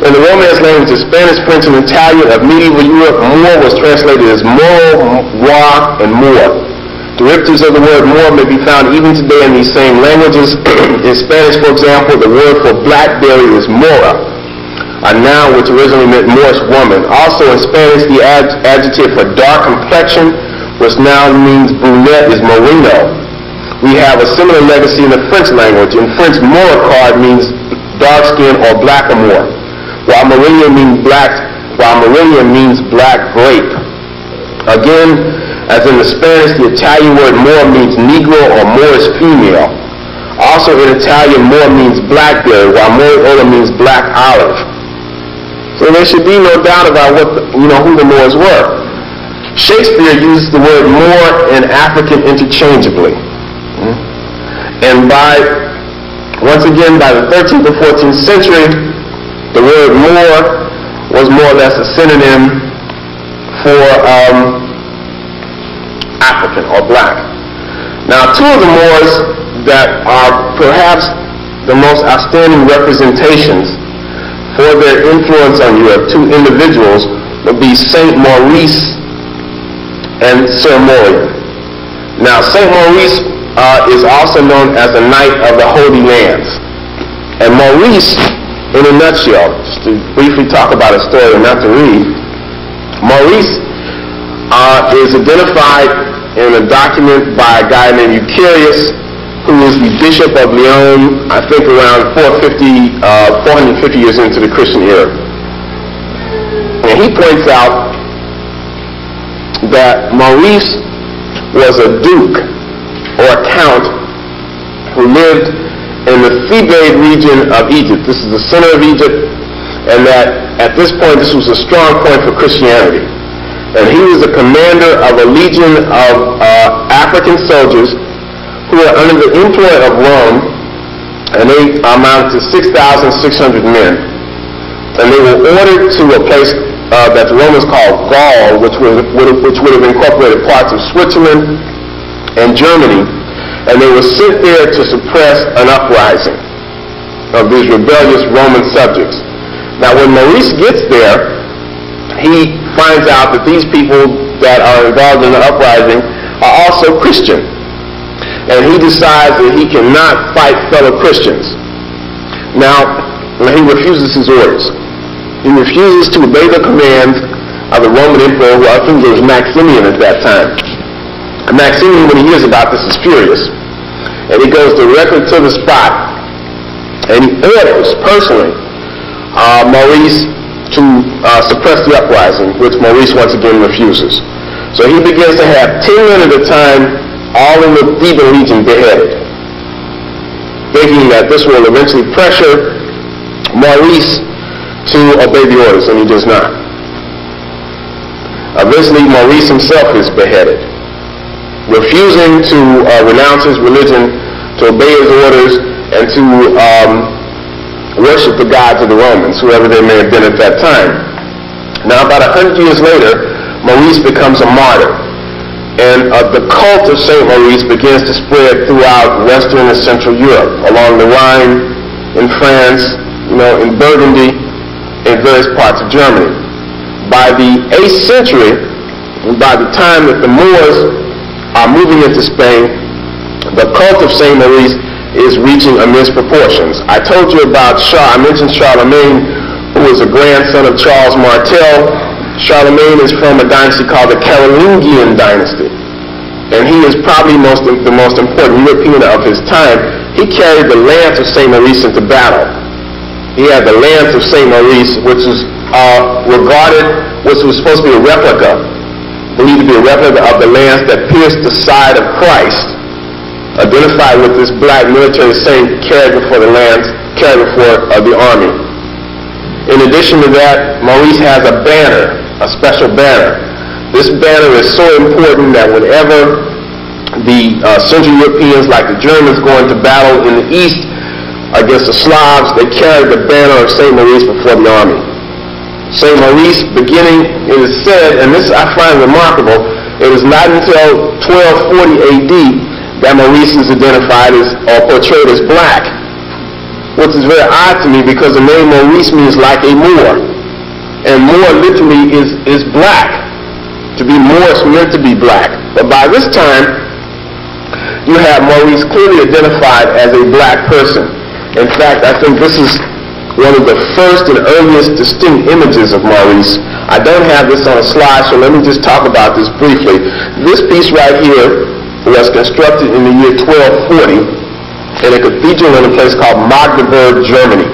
In the Romance languages, Spanish, French, and Italian of medieval Europe, Moor was translated as Moro, Moir, and Moor. Derivatives of the word Moor may be found even today in these same languages. In Spanish, for example, the word for blackberry is mora, a noun which originally meant Moorish woman. Also in Spanish, the adjective for dark complexion, which now means brunette, is moreno. We have a similar legacy in the French language. In French, moricard means dark skin or blackamoor, while morena means black grape. Again, as in the Spanish, the Italian word Moor means Negro or Moorish female. Also in Italian, Moor means blackberry, while Moriola means black olive. So there should be no doubt about who the Moors were. Shakespeare uses the word Moor and African interchangeably. And once again, by the 13th or 14th century, the word Moor was more or less a synonym for African or black. Now, two of the Moors that are perhaps the most outstanding representations for their influence on Europe, two individuals, would be Saint Maurice and Sir Morion. Now, Saint Maurice is also known as the Knight of the Holy Lands. And Maurice, in a nutshell, just to briefly talk about a story and not to read, Maurice is identified in a document by a guy named Eucharius, who was the Bishop of Lyon, I think around 450 years into the Christian era. And he points out that Maurice was a duke or a count who lived in the Thebaid region of Egypt. This is the center of Egypt, and that at this point this was a strong point for Christianity. And he was the commander of a legion of African soldiers who were under the employ of Rome, and they amounted to 6,600 men. And they were ordered to a place that the Romans called Gaul, which would have incorporated parts of Switzerland and Germany, and they were sent there to suppress an uprising of these rebellious Roman subjects. Now, when Maurice gets there, he finds out that these people that are involved in the uprising are also Christian. And he decides that he cannot fight fellow Christians. Now, he refuses his orders. He refuses to obey the commands of the Roman emperor, who I think was Maximian at that time. And Maximian, when he hears about this, is furious. And he goes directly to the spot, and he orders, personally, Maurice to suppress the uprising, which Maurice once again refuses. So he begins to have 10 men at a time, all in the Theban legion, beheaded, thinking that this will eventually pressure Maurice to obey the orders, and he does not. Eventually, Maurice himself is beheaded, refusing to renounce his religion, to obey his orders, and to worship the gods of the Romans, whoever they may have been at that time. Now, about 100 years later, Maurice becomes a martyr. And the cult of St. Maurice begins to spread throughout Western and Central Europe, along the Rhine, in France, in Burgundy, in various parts of Germany. By the 8th century, by the time that the Moors are moving into Spain, the cult of St. Maurice is reaching immense proportions. I told you about I mentioned Charlemagne, who was a grandson of Charles Martel. Charlemagne is from a dynasty called the Carolingian dynasty, and he is probably the most important European of his time. He carried the lance of St. Maurice into battle. He had the lance of St. Maurice, which was was supposed to be a replica, believed to be a replica of the lance that pierced the side of Christ, identified with this black military saint carried before the army. In addition to that, Maurice has a banner, a special banner. This banner is so important that whenever the Central Europeans, like the Germans, go into battle in the East against the Slavs, they carry the banner of St. Maurice before the army. St. Maurice, it is said, and this I find remarkable, it is not until 1240 AD that Maurice is identified as or portrayed as black, which is very odd to me because the name Maurice means like a Moor, and Moor literally is black. To be Moor is meant to be black, but by this time you have Maurice clearly identified as a black person. In fact, I think this is one of the first and earliest distinct images of Maurice. I don't have this on a slide, so let me just talk about this briefly. This piece right here was constructed in the year 1240 in a cathedral in a place called Magdeburg, Germany.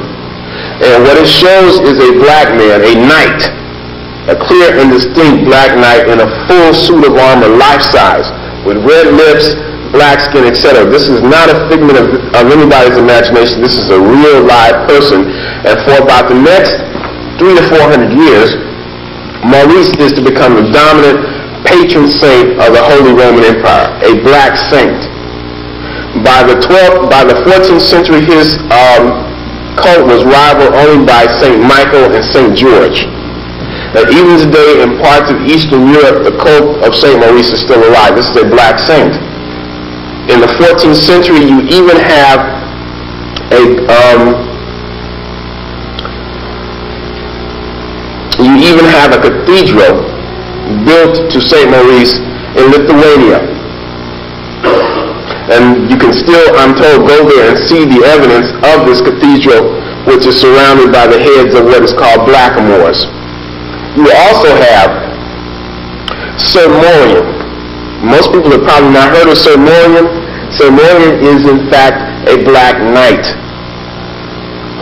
And what it shows is a black man, a knight, a clear and distinct black knight in a full suit of armor, life-size, with red lips, black skin, etc. This is not a figment of anybody's imagination. This is a real live person. And for about the next 300 to 400 years, Maurice is to become the dominant patron saint of the Holy Roman Empire, a black saint. By the 14th century, his cult was rivaled only by St. Michael and St. George. And even today, in parts of Eastern Europe, the cult of St. Maurice is still alive. This is a black saint. In the 14th century, you even have a cathedral built to St. Maurice in Lithuania. And you can still, I'm told, go there and see the evidence of this cathedral, which is surrounded by the heads of what is called blackamoors. You also have Sir Morion. Most people have probably not heard of Sir Morion. Sir Morion is in fact a black knight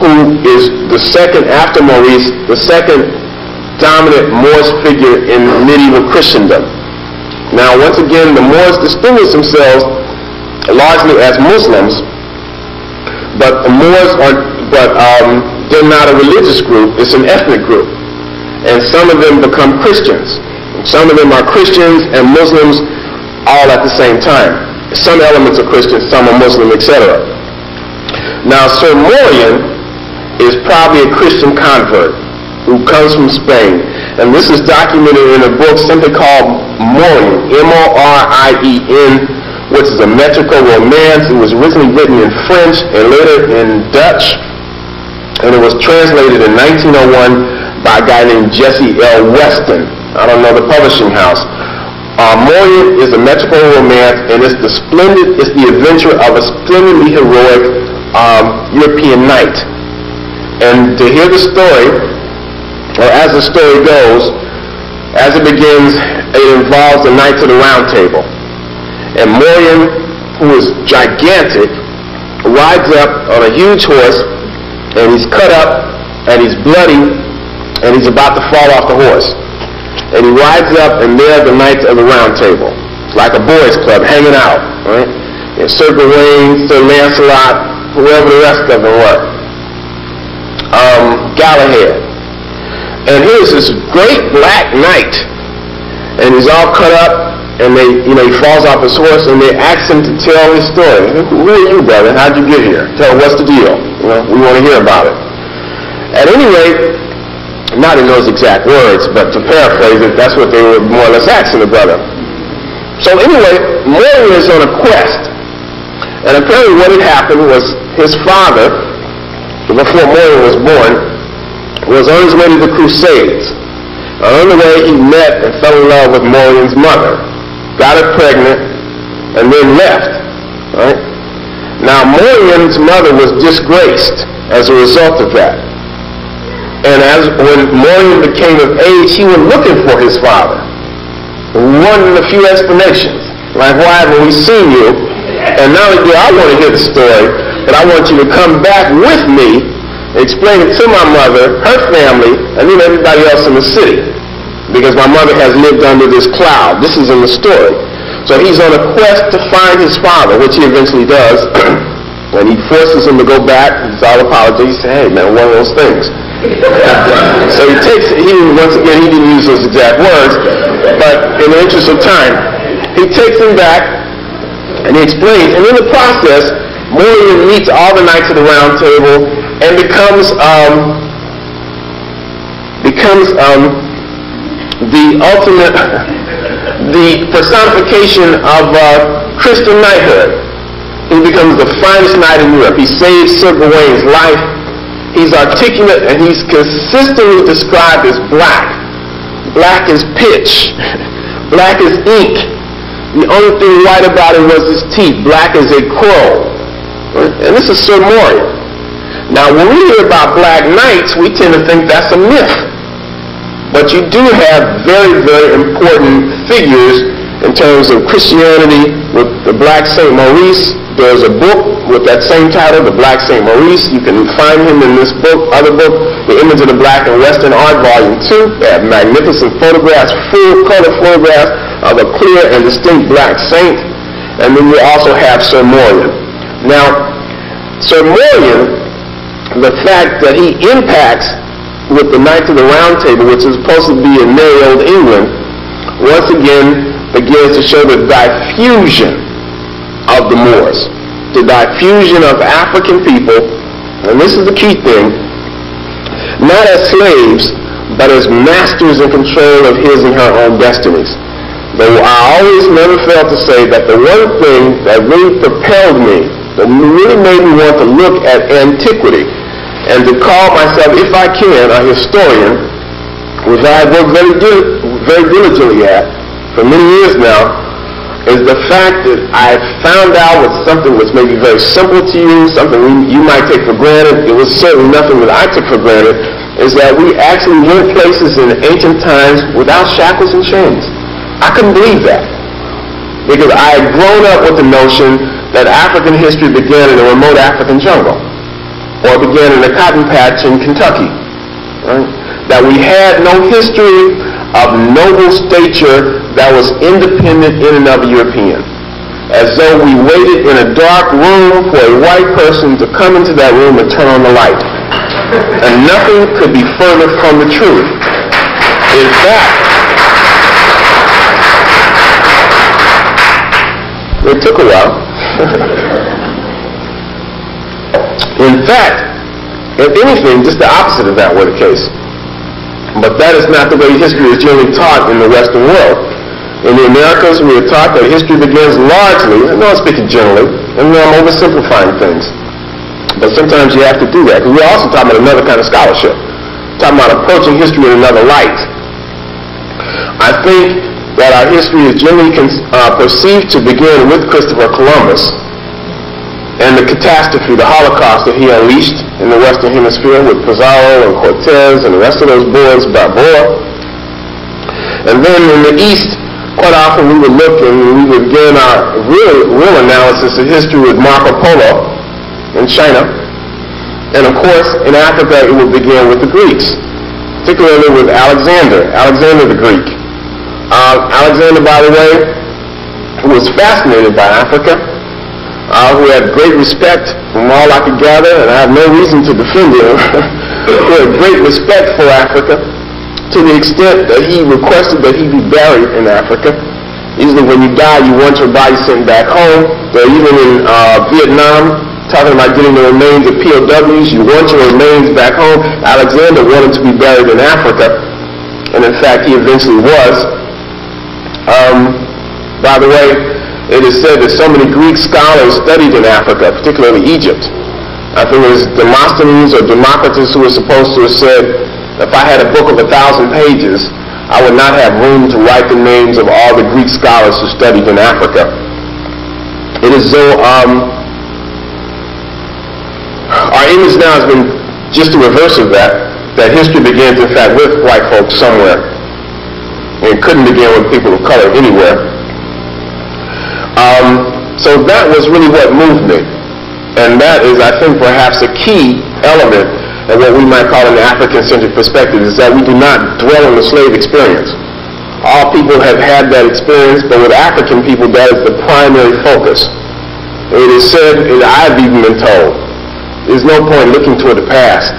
who is the second, after Maurice, the second dominant Moorish figure in medieval Christendom. Now, once again, the Moors distinguish themselves largely as Muslims, but the Moors they're not a religious group, it's an ethnic group. And some of them become Christians. Some of them are Christians and Muslims all at the same time. Some elements are Christian, some are Muslim, etc. Now, Sir Morion is probably a Christian convert who comes from Spain. And this is documented in a book simply called Morion, M-O-R-I-E-N, which is a metrical romance. It was originally written in French and later in Dutch. And it was translated in 1901 by a guy named Jesse L. Weston. I don't know the publishing house. Morion is a metrical romance, and it's the adventure of a splendidly heroic European knight. And to hear the story, or as the story goes, as it begins, it involves the Knights of the Round Table. And Morion, who is gigantic, rides up on a huge horse, and he's cut up, and he's bloody, and he's about to fall off the horse. And he rides up, and there are the Knights of the Round Table. It's like a boys' club hanging out, right? And Sir Gawain, Sir Lancelot, whoever the rest of them were. Galahad. And here's this great black knight, and he's all cut up, and he falls off his horse, and they ask him to tell his story. Who are you, brother? How'd you get here? What's the deal? We want to hear about it. At any rate, not in those exact words, but to paraphrase it, that's what they were more or less asking the brother. So anyway, Morian is on a quest. And apparently what had happened was his father, before Morian was born, was on his way to the Crusades. On the way, he met and fell in love with Morian's mother, got her pregnant, and then left. Right? Now, Morian's mother was disgraced as a result of that. And when Morian became of age, he went looking for his father, wanting a few explanations, like, why haven't we seen you? And not only do I want to hear the story, but I want you to come back with me and explain it to my mother, her family, and then everybody else in the city. Because my mother has lived under this cloud. This is in the story. So he's on a quest to find his father, which he eventually does. And he forces him to go back. He's all apologetic. He said, hey, man, one of those things. So he once again, he didn't use those exact words, but in the interest of time, he takes him back. And he explains, and in the process, Morian meets all the Knights of the Round Table and becomes the ultimate, the personification of Christian knighthood. He becomes the finest knight in Europe. He saves Sir Gawain's life. He's articulate, and he's consistently described as black. Black as pitch. Black as ink. The only thing white about him was his teeth, black as a crow. And this is Sir Morian. Now, when we hear about black knights, we tend to think that's a myth. But you do have very, very important figures in terms of Christianity with the Black Saint Maurice. There's a book with that same title, The Black Saint Maurice. You can find him in this book, other book, The Image of the Black and Western Art, Volume 2. They have magnificent photographs, full color photographs of a clear and distinct black saint. And then we also have Sir Morian. Now, Sir Morian, the fact that he impacts with the Knights of the Round Table, which is supposed to be in merry old England, once again begins to show the diffusion of the Moors, the diffusion of African people, and this is the key thing, not as slaves, but as masters in control of his and her own destinies. But I always never failed to say that the one thing that really propelled me, that really made me want to look at antiquity, and to call myself, if I can, a historian, which I have worked very diligently at for many years now, is the fact that I found out with something which may be very simple to you, something you might take for granted. It was certainly nothing that I took for granted, is that we actually went places in ancient times without shackles and chains. I couldn't believe that, because I had grown up with the notion that African history began in a remote African jungle, or began in a cotton patch in Kentucky, right? That we had no history of noble stature that was independent in and of a European. As though we waited in a dark room for a white person to come into that room and turn on the light. And nothing could be further from the truth. In fact, it took a while. In fact, if anything, just the opposite of that were the case. But that is not the way history is generally taught in the Western world. In the Americas, we are taught that history begins largely, and I'm speaking generally, and I'm oversimplifying things. But sometimes you have to do that, because we're also talking about another kind of scholarship, talking about approaching history in another light. I think that our history is generally perceived to begin with Christopher Columbus and the catastrophe, the Holocaust that he unleashed in the Western Hemisphere with Pizarro and Cortez and the rest of those boys, Balboa. And then in the East, quite often we would look and we would begin our real analysis of history with Marco Polo in China. And of course, in Africa, it would begin with the Greeks, particularly with Alexander the Greek. Alexander, by the way, who was fascinated by Africa, who had great respect, from all I could gather, and I have no reason to defend him, who had great respect for Africa, to the extent that he requested that he be buried in Africa. Usually when you die, you want your body sent back home. So even in Vietnam, talking about getting the remains of POWs, you want your remains back home. Alexander wanted to be buried in Africa, and in fact he eventually was. By the way, it is said that so many Greek scholars studied in Africa, particularly Egypt. I think it was Demosthenes or Democritus who was supposed to have said, if I had a book of 1,000 pages, I would not have room to write the names of all the Greek scholars who studied in Africa. It is though our image now has been just the reverse of that history begins, in fact, with white folks somewhere. And it couldn't begin with people of color anywhere. So that was really what moved me. And that is, I think, perhaps a key element of what we might call an African-centric perspective, is that we do not dwell on the slave experience. All people have had that experience, but with African people, that is the primary focus. It is said, and I've even been told, there's no point looking toward the past.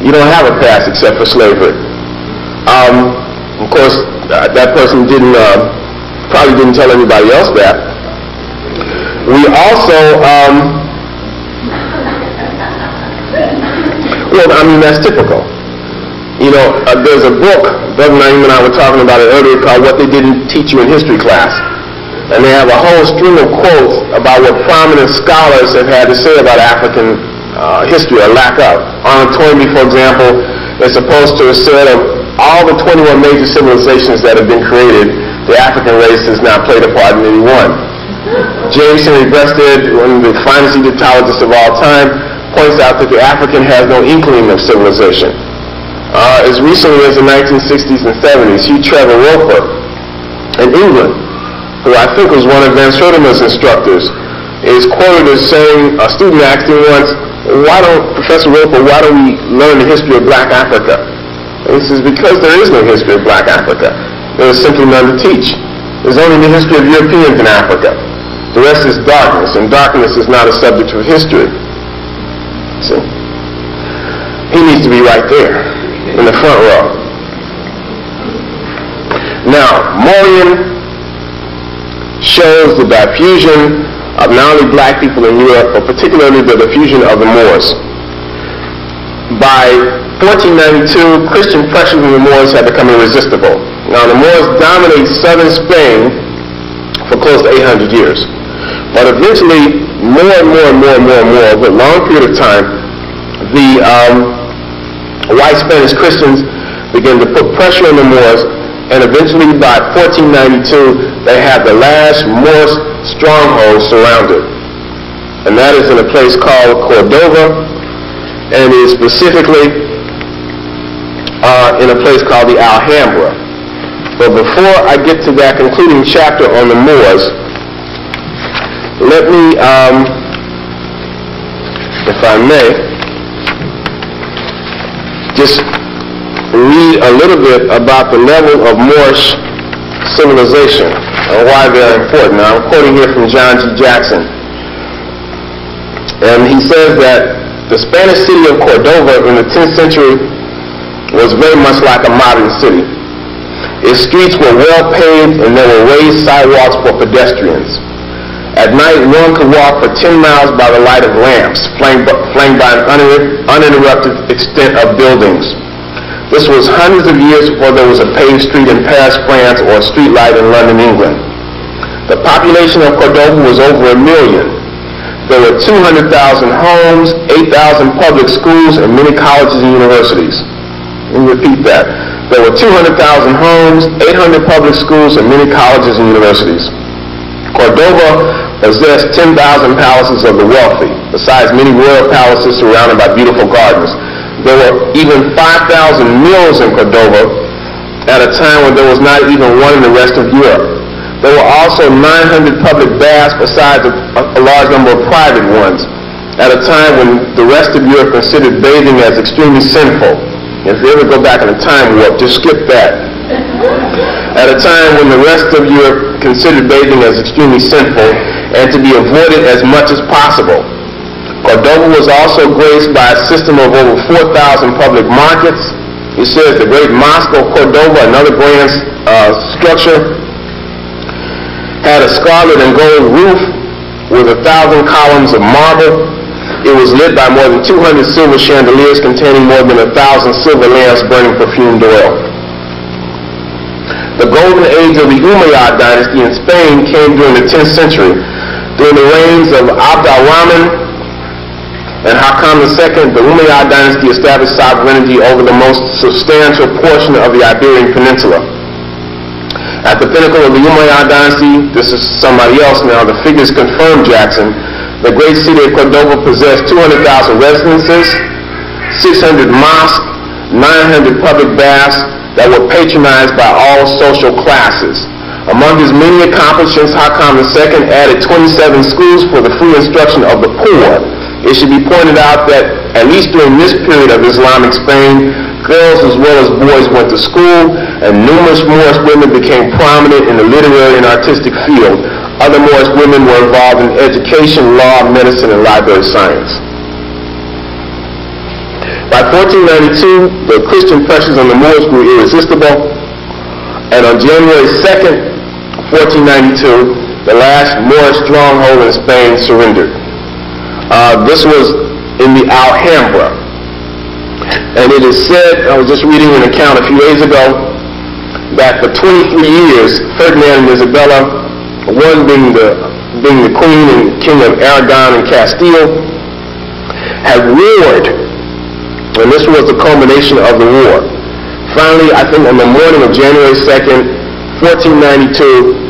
You don't have a past except for slavery. Of course, that person probably didn't tell anybody else that. We also, well, I mean, that's typical. You know, there's a book, Brother Naeem and I were talking about it earlier, called What They Didn't Teach You in History Class. And they have a whole string of quotes about what prominent scholars have had to say about African history or lack of. Arnold Toynbee, for example, is supposed to have said of all the 21 major civilizations that have been created, the African race has not played a part in any one. James Henry Breasted, one of the finest Egyptologists of all time, points out that the African has no inkling of civilization. As recently as the 1960s and 70s, Hugh Trevor Roper in England, who I think was one of Van Sertima's instructors, is quoted as saying, a student asked him once, Professor Roper, why don't we learn the history of black Africa? And he says, because there is no history of black Africa. There is simply none to teach. There's only the history of Europeans in Africa. The rest is darkness, and darkness is not a subject of history. See? He needs to be right there, in the front row. Now, Mauryan shows the diffusion of not only black people in Europe, but particularly the diffusion of the Moors. By 1492, Christian pressure from the Moors had become irresistible. Now, the Moors dominated southern Spain for close to 800 years. But eventually, more and more, over a long period of time, the white Spanish Christians began to put pressure on the Moors, and eventually by 1492, they had the last Moorish stronghold surrounded. And that is in a place called Cordova, and is specifically in a place called the Alhambra. But before I get to that concluding chapter on the Moors, let me, if I may, just read a little bit about the level of Moorish civilization and why they're important. Now, I'm quoting here from John G. Jackson. And he says that the Spanish city of Cordova in the 10th century was very much like a modern city. Its streets were well paved and there were raised sidewalks for pedestrians. At night, one could walk for 10 miles by the light of lamps, flanked by an uninterrupted extent of buildings. This was hundreds of years before there was a paved street in Paris, France, or a street light in London, England. The population of Cordova was over 1 million. There were 200,000 homes, 8,000 public schools, and many colleges and universities. Let me repeat that. There were 200,000 homes, 800 public schools, and many colleges and universities. Cordova possessed 10,000 palaces of the wealthy, besides many royal palaces surrounded by beautiful gardens. There were even 5,000 mills in Cordova at a time when there was not even one in the rest of Europe. There were also 900 public baths besides a large number of private ones, at a time when the rest of Europe considered bathing as extremely sinful. If you ever go back in a time warp, just skip that. At a time when the rest of Europe considered bathing as extremely sinful and to be avoided as much as possible. Cordova was also graced by a system of over 4,000 public markets. He says the great Mosque of Cordova, another grand structure, had a scarlet and gold roof with 1,000 columns of marble. It was lit by more than 200 silver chandeliers containing more than 1,000 silver lamps burning perfumed oil. The golden age age of the Umayyad dynasty in Spain came during the 10th century. During the reigns of Abd al-Rahman and Hakam II, the Umayyad dynasty established sovereignty over the most substantial portion of the Iberian Peninsula. At the pinnacle of the Umayyad dynasty, this is somebody else now, the figures confirm Jackson. The great city of Cordoba possessed 200,000 residences, 600 mosques, 900 public baths that were patronized by all social classes. Among his many accomplishments, Hakam II added 27 schools for the free instruction of the poor. It should be pointed out that, at least during this period of Islamic Spain, girls as well as boys went to school, and numerous Moorish women became prominent in the literary and artistic field. Other Moorish women were involved in education, law, medicine, and library science. By 1492, the Christian pressures on the Moors grew irresistible, and on January 2nd, 1492, the last Moorish stronghold in Spain surrendered. This was in the Alhambra. And it is said, I was just reading an account a few days ago, that for 23 years, Ferdinand and Isabella, one being the queen and king of Aragon and Castile, had warred. And this was the culmination of the war. Finally, I think on the morning of January 2nd, 1492,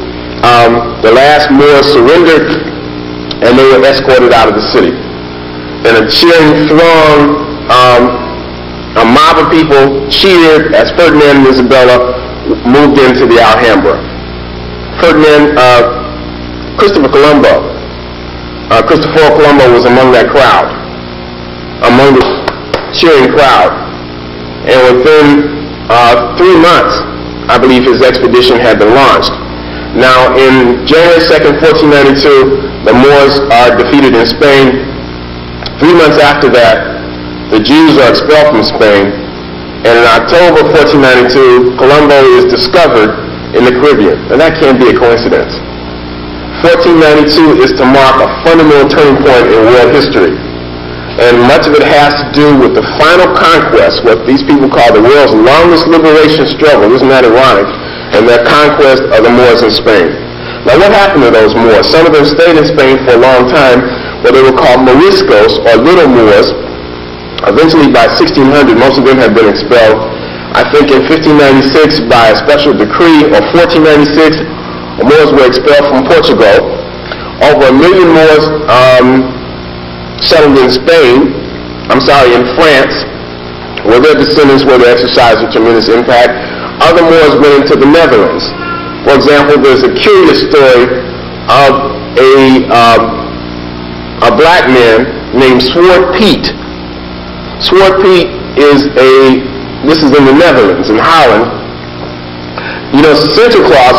the last Moors surrendered, and they were escorted out of the city. And a cheering throng, a mob of people cheered as Ferdinand and Isabella moved into the Alhambra. Christopher Colombo was among that crowd, among the cheering crowd. And within 3 months, I believe his expedition had been launched. Now, in January 2nd, 1492, the Moors are defeated in Spain. 3 months after that, the Jews are expelled from Spain. And in October 1492, Colombo is discovered in the Caribbean. And that can't be a coincidence. 1492 is to mark a fundamental turning point in world history. And much of it has to do with the final conquest, what these people call the world's longest liberation struggle. Isn't that ironic? And their conquest of the Moors in Spain. Now, what happened to those Moors? Some of them stayed in Spain for a long time, where they were called Moriscos, or Little Moors. Eventually, by 1600, most of them had been expelled. I think in 1596, by a special decree, or 1496, the Moors were expelled from Portugal. Over 1 million Moors settled in in France, where their descendants were to exercise a tremendous impact. Other Moors went into the Netherlands. For example, there's a curious story of a black man named Swart Piet. Swart Piet this is in the Netherlands, in Holland. You know, Santa Claus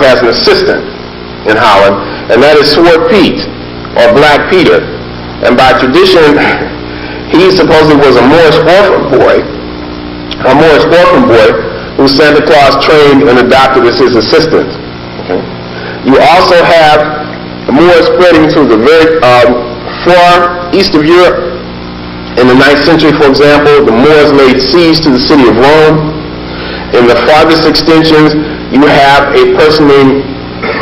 has an assistant in Holland, and that is Swart Piet, or Black Peter. And by tradition, he supposedly was a Moorish orphan boy, who Santa Claus trained and adopted as his assistant. Okay. You also have the Moors spreading to the very far east of Europe. In the 9th century, for example, the Moors laid siege to the city of Rome. In the farthest extensions, you have a person named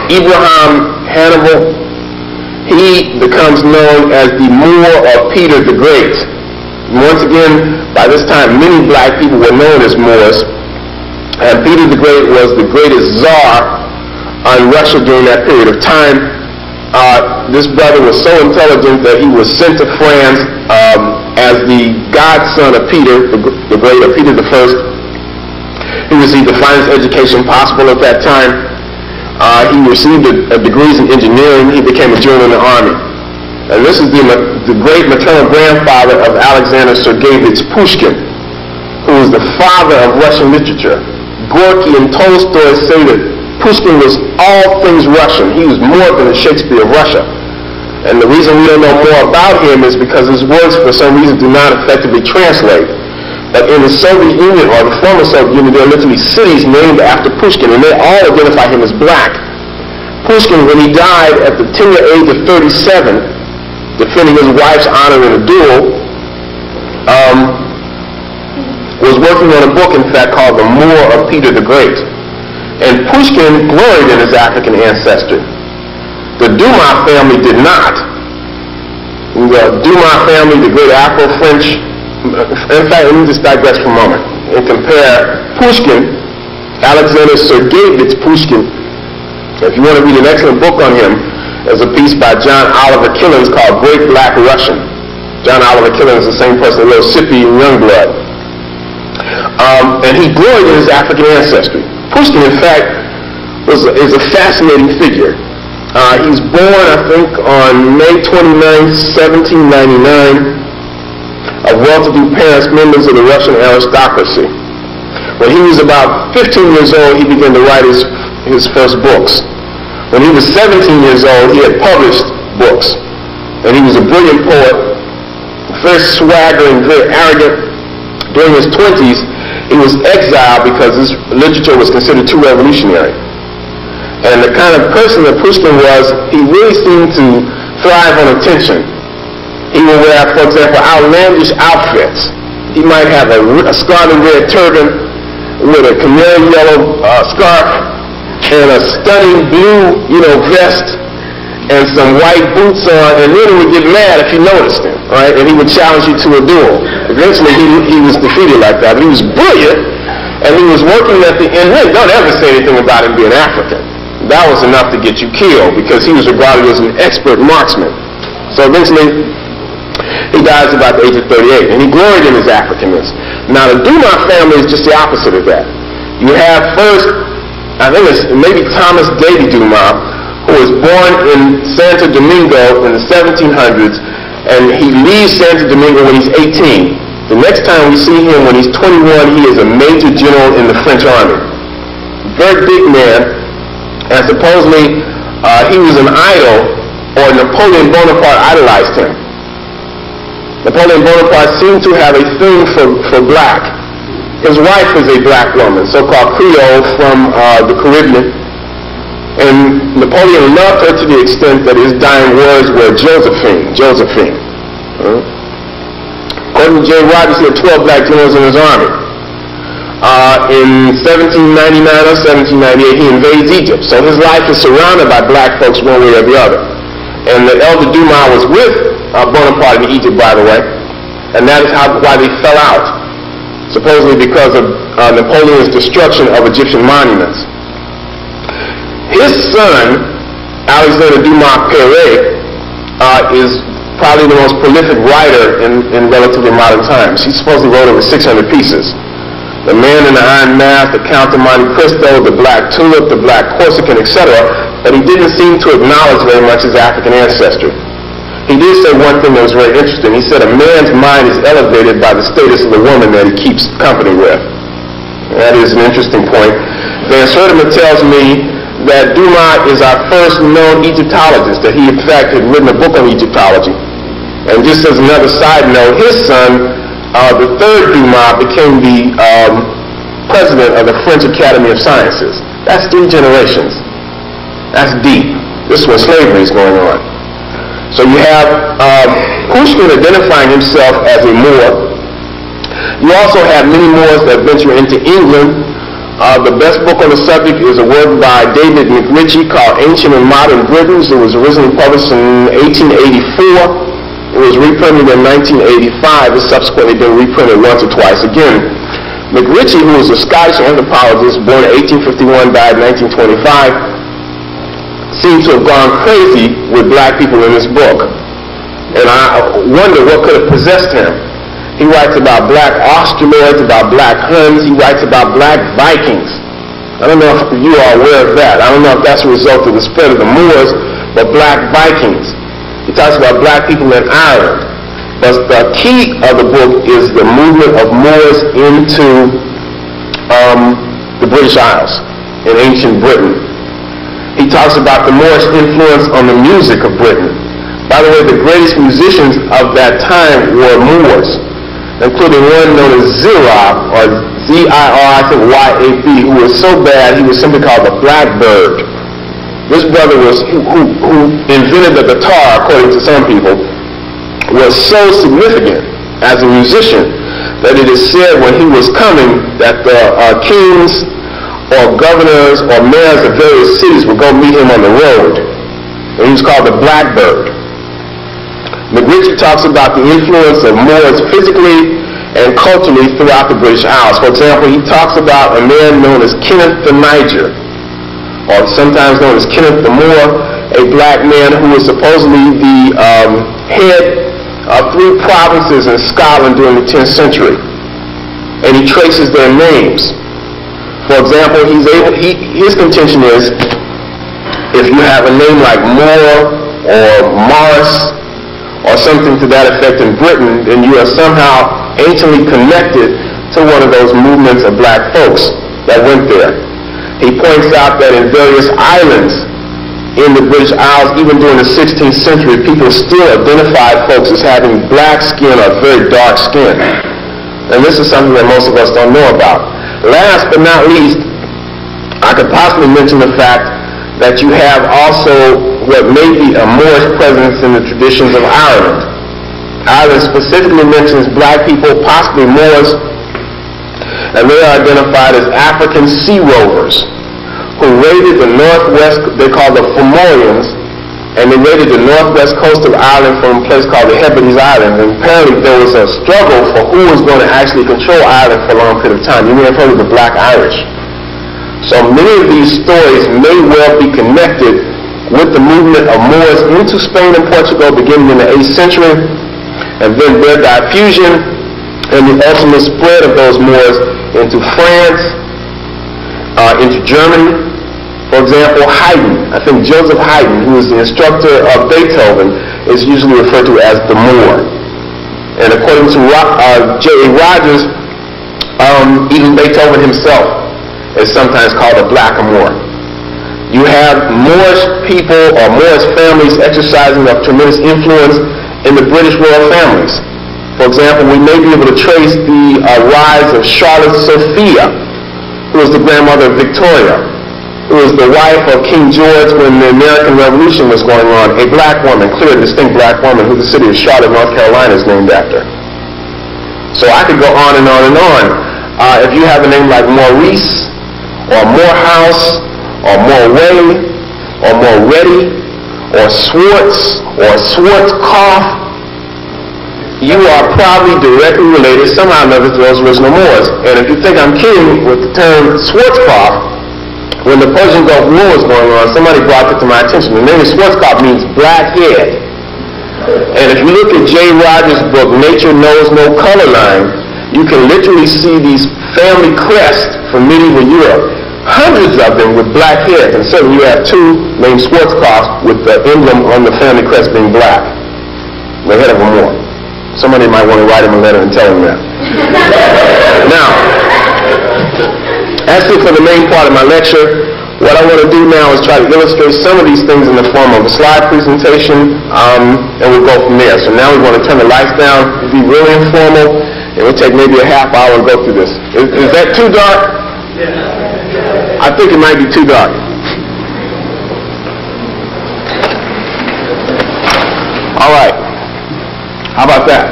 Abraham Hannibal. He becomes known as the Moor of Peter the Great. Once again, by this time, many black people were known as Moors. And Peter the Great was the greatest czar on Russia during that period of time. This brother was so intelligent that he was sent to France as the godson of Peter the Great, or Peter the First. He received the finest education possible at that time. He received degrees in engineering. He became a general in the army. And this is the great maternal grandfather of Alexander Sergeyevich Pushkin, who is the father of Russian literature. Gorky and Tolstoy say that Pushkin was all things Russian. He was more than the Shakespeare of Russia. And the reason we don't know more about him is because his works, for some reason, do not effectively translate. But in the Soviet Union, or the former Soviet Union, there are literally cities named after Pushkin, and they all identify him as black. Pushkin, when he died at the tender age of 37, defending his wife's honor in a duel, was working on a book, in fact, called The Moor of Peter the Great. And Pushkin gloried in his African ancestry. The Dumas family did not. The Dumas family, the great Afro-French, in fact, let me just digress for a moment and compare Pushkin, Alexander Sergeyevich Pushkin. If you want to read an excellent book on him, there's a piece by John Oliver Killens called Great Black Russian. John Oliver Killens is the same person that wrote Sippy and Youngblood. And he gloried in his African ancestry. Pushkin, in fact, is a fascinating figure. He was born, I think, on May 29, 1799, of well-to-do parents, members of the Russian aristocracy. When he was about 15 years old, he began to write his first books. When he was 17 years old, he had published books. And he was a brilliant poet, very swaggering, very arrogant. During his 20s, he was exiled because his literature was considered too revolutionary. And the kind of person that Pushkin was, he really seemed to thrive on attention. He would wear, for example, outlandish outfits. He might have a scarlet red turban with a canary yellow scarf and a stunning blue, vest and some white boots on, and then he would get mad if you noticed him, right? And he would challenge you to a duel. Eventually, he was defeated like that, but he was brilliant, and he was working at the end. Hey, don't ever say anything about him being African. That was enough to get you killed because he was regarded as an expert marksman. So eventually, he dies about the age of 38, and he gloried in his Africanness. Now, the Dumas family is just the opposite of that. You have first, I think it's maybe Thomas Davy Dumas, who was born in Santo Domingo in the 1700s, and he leaves Santo Domingo when he's 18. The next time we see him when he's 21, he is a major general in the French army. Very big man, and supposedly he was an idol, or Napoleon Bonaparte idolized him. Napoleon Bonaparte seemed to have a thing for black. His wife is a black woman, so-called Creole from the Caribbean. And Napoleon loved her to the extent that his dying words were Josephine, Josephine. According to Jay Rogers, he had 12 black generals in his army. In 1799 or 1798, he invades Egypt. So his life is surrounded by black folks one way or the other. And the elder Dumas was with Bonaparte in Egypt, by the way. And that is why they fell out. Supposedly because of Napoleon's destruction of Egyptian monuments. His son, Alexander Dumas Père, is probably the most prolific writer in relatively modern times. He supposedly wrote over 600 pieces. The Man in the Iron Mask, The Count of Monte Cristo, The Black Tulip, The Black Corsican, etc. But he didn't seem to acknowledge very much his African ancestry. He did say one thing that was very interesting. He said a man's mind is elevated by the status of the woman that he keeps company with. That is an interesting point. Van Sertima tells me that Dumas is our first known Egyptologist, that he in fact had written a book on Egyptology. And just as another side note, his son, the third Dumas, became the president of the French Academy of Sciences. That's 3 generations. That's deep. This is when slavery is going on. So you have Pushkin identifying himself as a Moor. You also have many Moors that venture into England. The best book on the subject is a work by David McRitchie called Ancient and Modern Britons. It was originally published in 1884. It was reprinted in 1985. It's subsequently been reprinted once or twice again. McRitchie, who was a Scottish anthropologist, born in 1851, died in 1925, seems to have gone crazy with black people in this book. And I wonder what could have possessed him. He writes about black Australoids, about black Huns. He writes about black Vikings. I don't know if you are aware of that. I don't know if that's a result of the spread of the Moors, but black Vikings. He talks about black people in Ireland. But the key of the book is the movement of Moors into the British Isles in ancient Britain. He talks about the Moorish influence on the music of Britain. By the way, the greatest musicians of that time were Moors, including one known as Zirab, or Z-I-R, I think Y-A-B, who was so bad he was simply called the Blackbird. This brother who invented the guitar, according to some people, was so significant as a musician that it is said when he was coming that the kings or governors or mayors of various cities would go meet him on the road. And he was called the Blackbird. McRitchie talks about the influence of Moors physically and culturally throughout the British Isles. For example, he talks about a man known as Kenneth the Niger, or sometimes known as Kenneth the Moor, a black man who was supposedly the head of 3 provinces in Scotland during the 10th century. And he traces their names. For example, his contention is, if you have a name like Moore or Morris or something to that effect in Britain, then you are somehow anciently connected to one of those movements of black folks that went there. He points out that in various islands in the British Isles, even during the 16th century, people still identified folks as having black skin or very dark skin. And this is something that most of us don't know about. Last but not least, I could possibly mention the fact that you have also what may be a Moorish presence in the traditions of Ireland. Ireland specifically mentions black people, possibly Moors, and they are identified as African sea rovers who raided the northwest, they call the Fomorians, and they raided the northwest coast of Ireland from a place called the Hebrides Islands. And apparently there was a struggle for who was going to actually control Ireland for a long period of time. You may have heard of the Black Irish. So many of these stories may well be connected with the movement of Moors into Spain and Portugal beginning in the 8th century, and then their diffusion and the ultimate spread of those Moors into France, into Germany. For example, Haydn, I think Joseph Haydn, who is the instructor of Beethoven, is usually referred to as the Moor. And according to J.A. Rogers, even Beethoven himself is sometimes called a blackamoor. You have Moorish people or Moorish families exercising a tremendous influence in the British royal families. For example, we may be able to trace the rise of Charlotte Sophia, who was the grandmother of Victoria, who was the wife of King George when the American Revolution was going on, a black woman, clear, distinct black woman, who the city of Charlotte, North Carolina is named after. So I could go on and on and on. If you have a name like Maurice, or Morehouse, or Morway, or Moretti, or Swartz, or Schwarzkopf, you are probably directly related somehow or another to those original Moors. And if you think I'm kidding with the term Schwarzkopf, when the Persian Gulf War was going on, somebody brought it to my attention. The name of Schwarzkopf means black head. And if you look at J. Rogers' book, Nature Knows No Color Line, you can literally see these family crests from medieval Europe. Hundreds of them with black heads. And certainly you have 2 named Schwarzkopf with the emblem on the family crest being black. The head of a Moor. Somebody might want to write him a letter and tell him that. Now, as for the main part of my lecture, what I want to do now is try to illustrate some of these things in the form of a slide presentation, and we'll go from there. So now we want to turn the lights down, be really informal, and we'll take maybe a half hour and go through this. Is that too dark? I think it might be too dark. All right. How about that?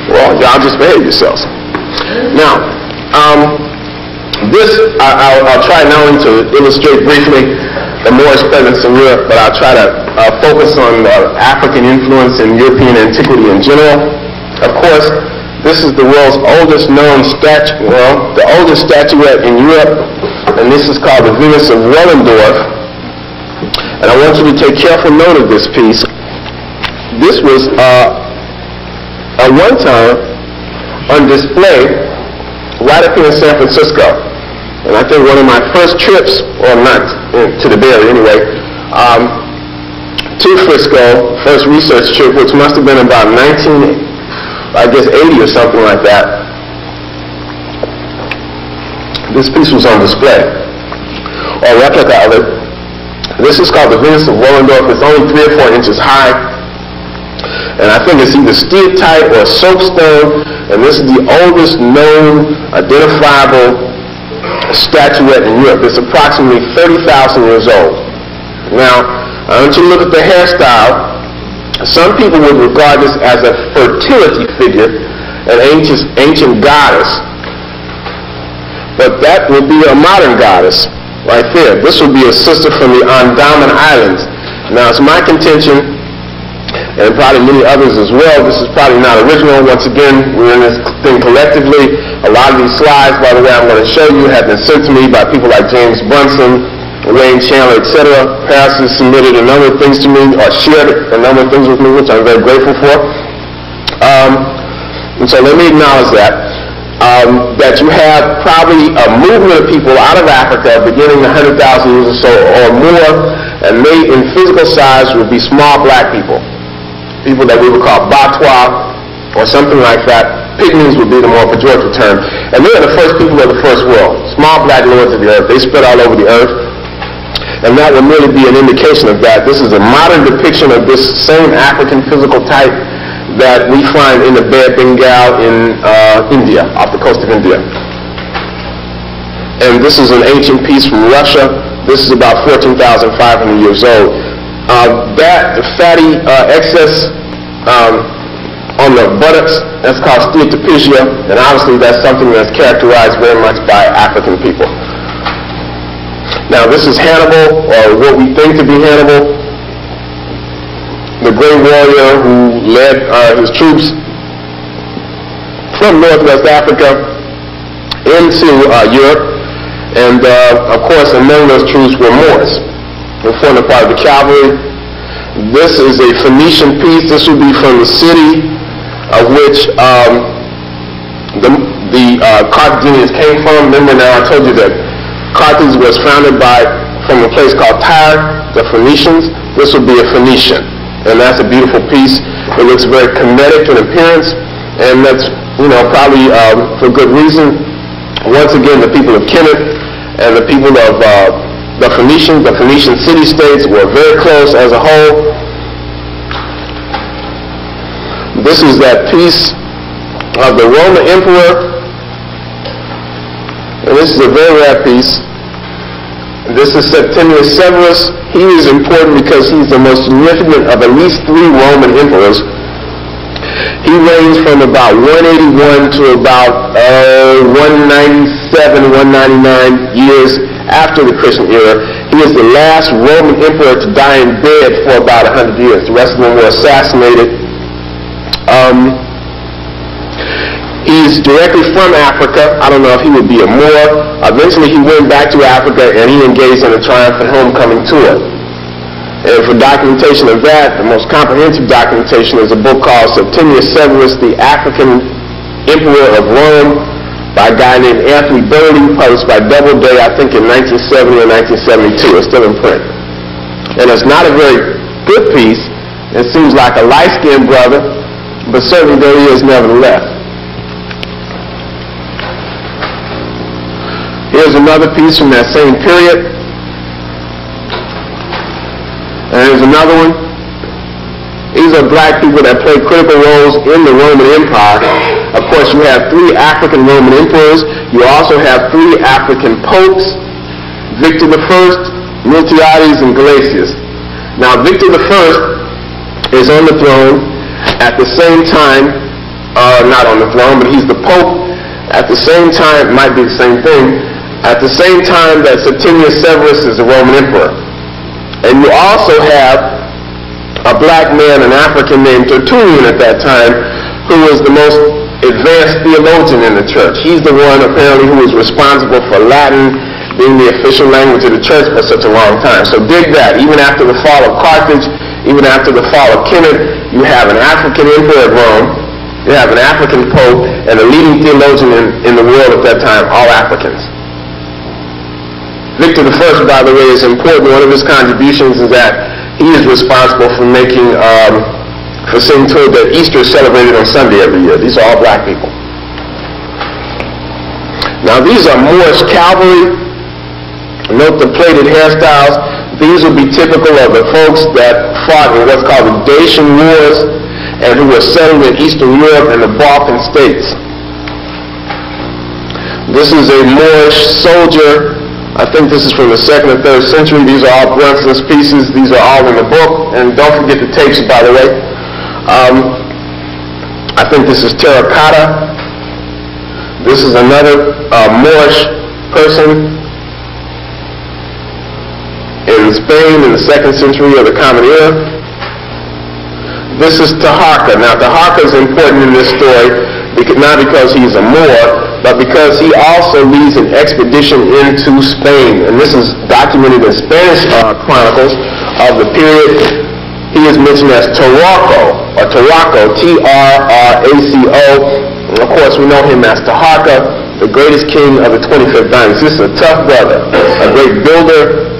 Well, y'all just behave yourselves. Now, I'll try not only to illustrate briefly the Moorish presence in Europe, but I'll try to focus on African influence in European antiquity in general. Of course, this is the world's oldest known statue, well, the oldest statuette in Europe, and this is called the Venus of Willendorf. And I want you to take careful note of this piece. This was, at one time, on display right up here in San Francisco. And I think one of my first trips, or not to the Bay Area anyway, to Frisco, first research trip, which must have been about 80 or something like that. This piece was on display, or a replica of it. This is called the Venus of Willendorf. It's only 3 or 4 inches high, and I think it's either steatite or soapstone, and this is the oldest known identifiable statuette in Europe. It's approximately 30,000 years old. Now, I want you to look at the hairstyle. Some people would regard this as a fertility figure, an ancient goddess. But that would be a modern goddess right there. This would be a sister from the Andaman Islands. Now, it's my contention, and probably many others as well, this is probably not original. Once again, we're in this thing collectively. A lot of these slides, by the way, I'm going to show you, have been sent to me by people like James Bunson, Wayne Chandler, etc. Paris has submitted a number of things to me, or shared a number of things with me, which I'm very grateful for. And so let me acknowledge that you have probably a movement of people out of Africa beginning 100,000 years or so or more, and they in physical size would be small black people that we would call Batwa or something like that. Pygmies would be the more pejorative term. And they are the first people of the first world, small black lords of the earth. They spread all over the earth, and that would merely be an indication of that. This is a modern depiction of this same African physical type that we find in the Bay of Bengal in India, off the coast of India. And this is an ancient piece from Russia. This is about 14,500 years old. That fatty excess on the buttocks, that's called steatopygia, and obviously that's something that's characterized very much by African people. Now, this is Hannibal, or what we think to be Hannibal, the great warrior who led his troops from Northwest Africa into Europe, and of course among those troops were Moors, who formed a part of the cavalry. This is a Phoenician piece. This would be from the city of which the Carthaginians came from. Remember now I told you that Carthage was founded from a place called Tyre, the Phoenicians. This would be a Phoenician. And that's a beautiful piece. It looks very kinetic in appearance, and that's, probably for good reason. Once again, the people of Kemet and the people of the Phoenician city-states were very close as a whole. This is that piece of the Roman emperor, and this is a very rare piece. This is Septimius Severus. He is important because he's the most significant of at least 3 Roman emperors. He reigns from about 181 to about 197, 199 years after the Christian era. He is the last Roman emperor to die in bed for about 100 years. The rest of them were assassinated. He's directly from Africa. I don't know if he would be a Moor. Eventually he went back to Africa and he engaged in a triumphant homecoming tour. And for documentation of that, the most comprehensive documentation is a book called Septimius Severus, the African Emperor of Rome, by a guy named Anthony Burley, published by Doubleday, I think in 1970 or 1972. It's still in print. And it's not a very good piece. It seems like a light-skinned brother, but certainly there he is nevertheless. Here's another piece from that same period. And here's another one. These are black people that played critical roles in the Roman Empire. Of course, you have 3 African Roman emperors. You also have 3 African popes, Victor I, Miltiades, and Galasius. Now, Victor I is on the throne at the same time, not on the throne, but he's the pope. At the same time, it might be the same thing, at the same time that Septimius Severus is the Roman emperor. And you also have a black man, an African named Tertullian at that time, who was the most advanced theologian in the church. He's the one apparently who was responsible for Latin being the official language of the church for such a long time. So dig that. Even after the fall of Carthage, even after the fall of Kemet, you have an African emperor of Rome, you have an African pope, and a leading theologian in the world at that time, all Africans. Victor I, by the way, is important. One of his contributions is that he is responsible for for seeing to it that Easter is celebrated on Sunday every year. These are all black people. Now these are Moorish cavalry. Note the plated hairstyles. These would be typical of the folks that fought in what's called the Dacian Wars and who were settled in Eastern Europe and the Balkan states. This is a Moorish soldier. I think this is from the 2nd or 3rd century. These are all Brunson's pieces. These are all in the book. And don't forget the tapes, by the way. I think this is terracotta. This is another Moorish person in Spain in the 2nd century of the Common Era. This is Taharqa. Now, Taharqa is important in this story, not because he's a Moor, but because he also leads an expedition into Spain. And this is documented in Spanish chronicles of the period. He is mentioned as Tarraco, or Tarraco, T-R-R-A-C-O. And of course, we know him as Taharqa, the greatest king of the 25th dynasty. This is a tough brother, a great builder,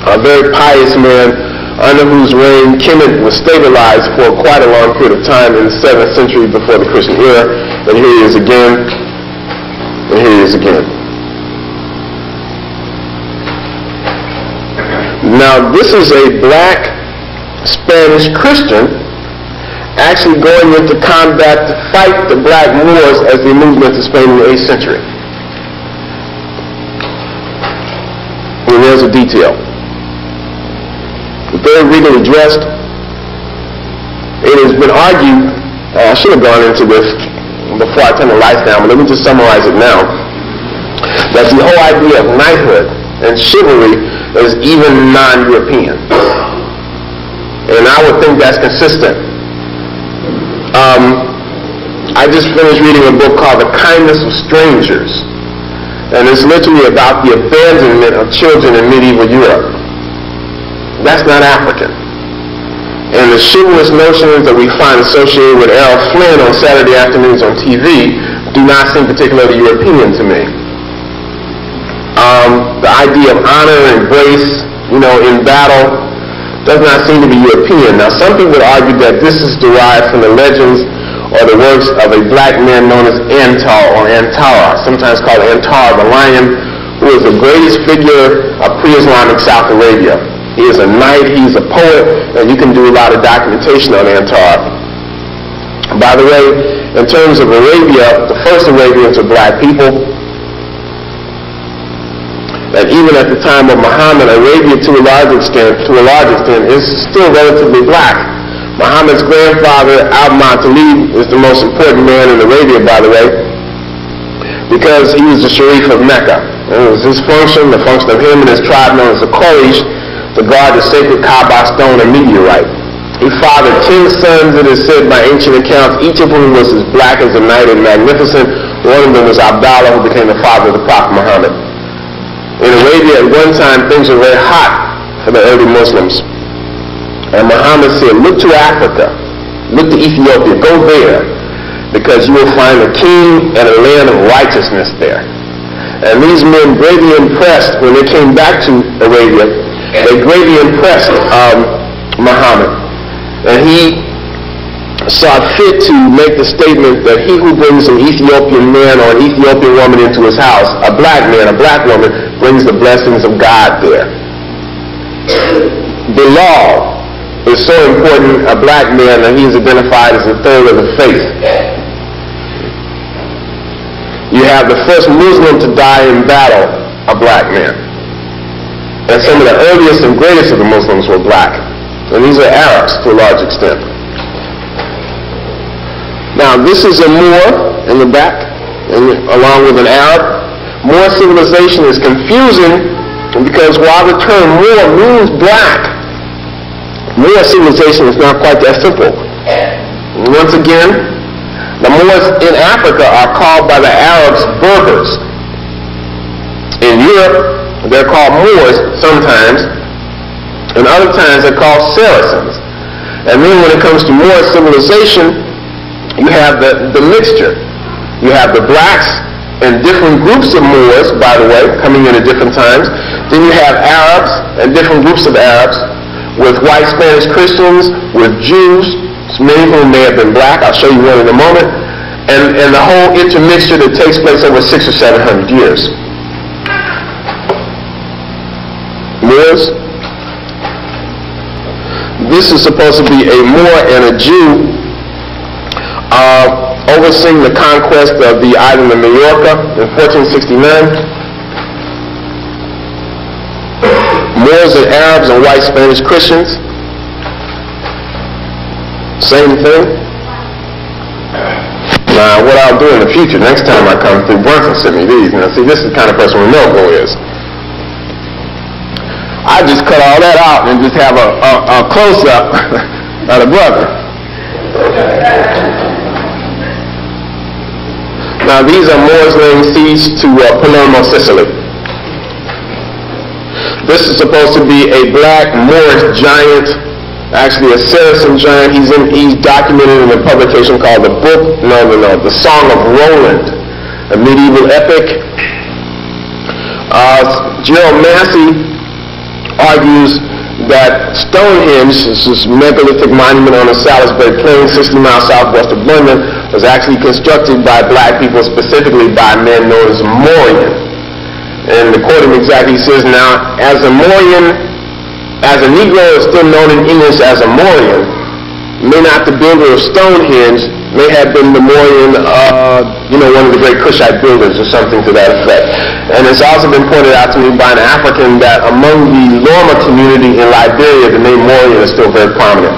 a very pious man, under whose reign Kemet was stabilized for quite a long period of time in the 7th century before the Christian era. And here he is again, and here he is again. Now, this is a black Spanish Christian actually going into combat to fight the black Moors as they moved into Spain in the 8th century. And there's a detail. Very regally dressed. It has been argued, I should have gone into this before I turn the lights down, but let me just summarize it now, that the whole idea of knighthood and chivalry is even non-European. And I would think that's consistent. I just finished reading a book called The Kindness of Strangers, and it's literally about the abandonment of children in medieval Europe. That's not African. And the chivalrous notions that we find associated with Errol Flynn on Saturday afternoons on TV do not seem particularly European to me. The idea of honor and grace, in battle does not seem to be European. Now, some people would argue that this is derived from the legends or the works of a black man known as Antar or Antara, sometimes called Antar the Lion, who is the greatest figure of pre-Islamic South Arabia. He is a knight, he's a poet, and you can do a lot of documentation on Antar. By the way, in terms of Arabia, the first Arabians were black people. And even at the time of Muhammad, Arabia to a large extent is still relatively black. Muhammad's grandfather, Al-Mu'talib, is the most important man in Arabia, by the way, because he was the Sharif of Mecca. And it was his function, the function of him and his tribe known as the Quraysh, to guard the sacred Kaaba stone and meteorite. He fathered 10 sons, it is said by ancient accounts, each of whom was as black as a knight and magnificent. One of them was Abdallah, who became the father of the Prophet Muhammad. In Arabia, at one time, things were very hot for the early Muslims. And Muhammad said, look to Africa, look to Ethiopia, go there, because you will find a king and a land of righteousness there. And these men greatly impressed, when they came back to Arabia, they greatly impressed Muhammad. And he saw fit to make the statement that he who brings an Ethiopian man or an Ethiopian woman into his house, a black man, a black woman, brings the blessings of God there. The law is so important, a black man, that he is identified as the third of the faith. You have the first Muslim to die in battle, a black man. And some of the earliest and greatest of the Muslims were black. And these are Arabs to a large extent. Now, this is a Moor in the back, along with an Arab. Moor civilization is confusing because while the term Moor means black, Moor civilization is not quite that simple. Once again, the Moors in Africa are called by the Arabs Berbers. In Europe, they're called Moors sometimes, and other times they're called Saracens. And then when it comes to Moor civilization, you have the mixture. You have the blacks and different groups of Moors, by the way, coming in at different times. Then you have Arabs and different groups of Arabs, with white Spanish Christians, with Jews, many of whom may have been black. I'll show you one in a moment. And the whole intermixture that takes place over 600 or 700 years. Moors. This is supposed to be a Moor and a Jew overseeing the conquest of the island of Majorca in 1469. Moors and Arabs and white Spanish Christians. Same thing. Now, what I'll do in the future, next time I come through Brunson, send me these. Now, see, this is the kind of person Winogo is. I just cut all that out and just have a close-up of the brother. Now, these are Moors laying siege to Palermo, Sicily. This is supposed to be a black Moorish giant, actually a Saracen giant. He's documented in a publication called the Song of Roland, a medieval epic. Gerald Massey argues that Stonehenge, this megalithic monument on the Salisbury Plain, 60 miles southwest of London, was actually constructed by black people, specifically by men known as Moorian. And according exactly, he says, now, as a Moorian, as a Negro is still known in English as a Moorian, may not the builder of Stonehenge may have been the Moorian, one of the great Cushite builders or something to that effect. And it's also been pointed out to me by an African that among the Lorma community in Liberia, the name Moorian is still very prominent.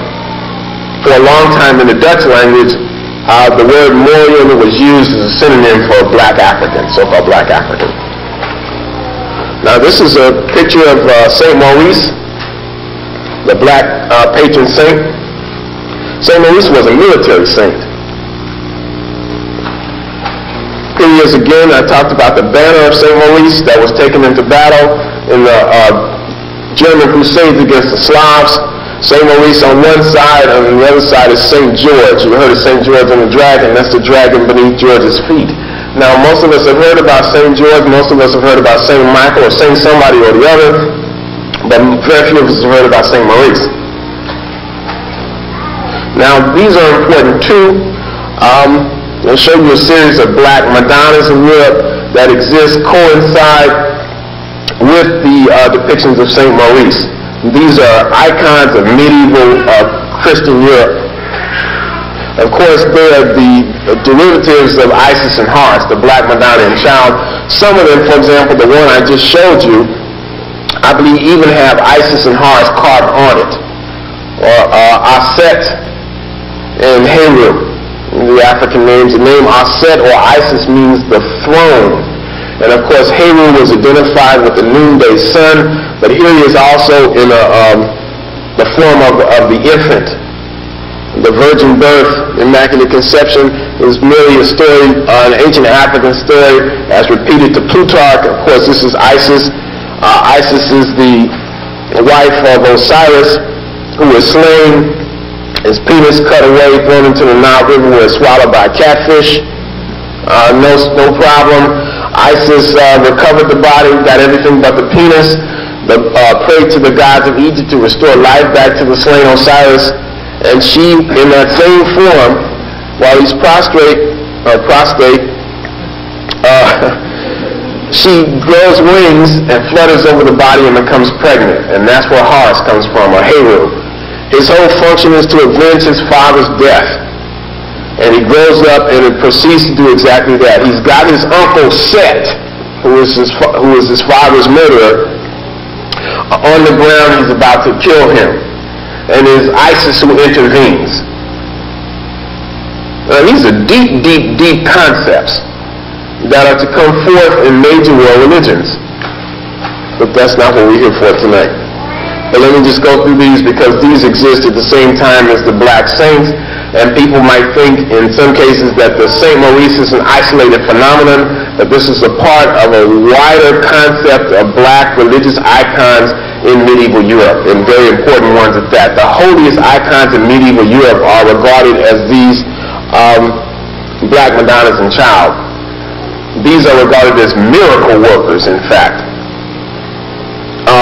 For a long time in the Dutch language, the word Moorian was used as a synonym for black African, so-called black African. Now this is a picture of St. Maurice, the black patron saint. St. Maurice was a military saint. Here he is again. I talked about the banner of St. Maurice that was taken into battle in the German crusades against the Slavs. St. Maurice on one side, and on the other side is St. George. You heard of St. George and the dragon. That's the dragon beneath George's feet. Now, most of us have heard about St. George. Most of us have heard about St. Michael or St. somebody or the other. But very few of us have heard about St. Maurice. Now, these are important too. I'll show you a series of black Madonnas in Europe that exist coincide with the depictions of St. Maurice. These are icons of medieval Christian Europe. Of course, they are the derivatives of Isis and Horus, the black Madonna and Child. Some of them, for example, the one I just showed you, I believe even have Isis and Horus carved on it. Or Aset and Heru, the African names. The name Aset or Isis means the throne. And of course, Heru was identified with the noonday sun, but here he is also in the form of the infant. The virgin birth, immaculate conception, is merely a story, an ancient African story, as repeated to Plutarch. Of course, this is Isis. Isis is the wife of Osiris, who was slain, his penis cut away, thrown into the Nile River, where it's swallowed by a catfish. No problem. Isis recovered the body, got everything but the penis, prayed to the gods of Egypt to restore life back to the slain Osiris. And she, in that same form, while he's prostrate, she grows wings and flutters over the body and becomes pregnant. And that's where Horus comes from, or Heru. His whole function is to avenge his father's death. And he grows up and it proceeds to do exactly that. He's got his uncle Set, who is his father's murderer, on the ground. He's about to kill him. And it is Isis who intervenes. Now, these are deep, deep, deep concepts that are to come forth in major world religions. But that's not what we're here for tonight. But let me just go through these because these exist at the same time as the black saints. And people might think in some cases that the St. Maurice is an isolated phenomenon, that this is a part of a wider concept of black religious icons in medieval Europe, and very important ones at that. The holiest icons in medieval Europe are regarded as these black Madonnas and Child. These are regarded as miracle workers, in fact.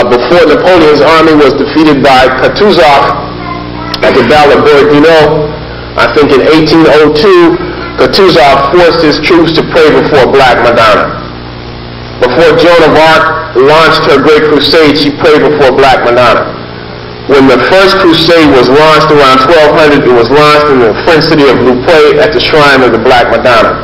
Before Napoleon's army was defeated by Kutuzov at the Battle of Borodino, I think in 1802, Kutuzov forced his troops to pray before Black Madonna. Before Joan of Arc launched her great crusade, she prayed before Black Madonna. When the first crusade was launched around 1200, it was launched in the French city of Luppe at the shrine of the Black Madonna.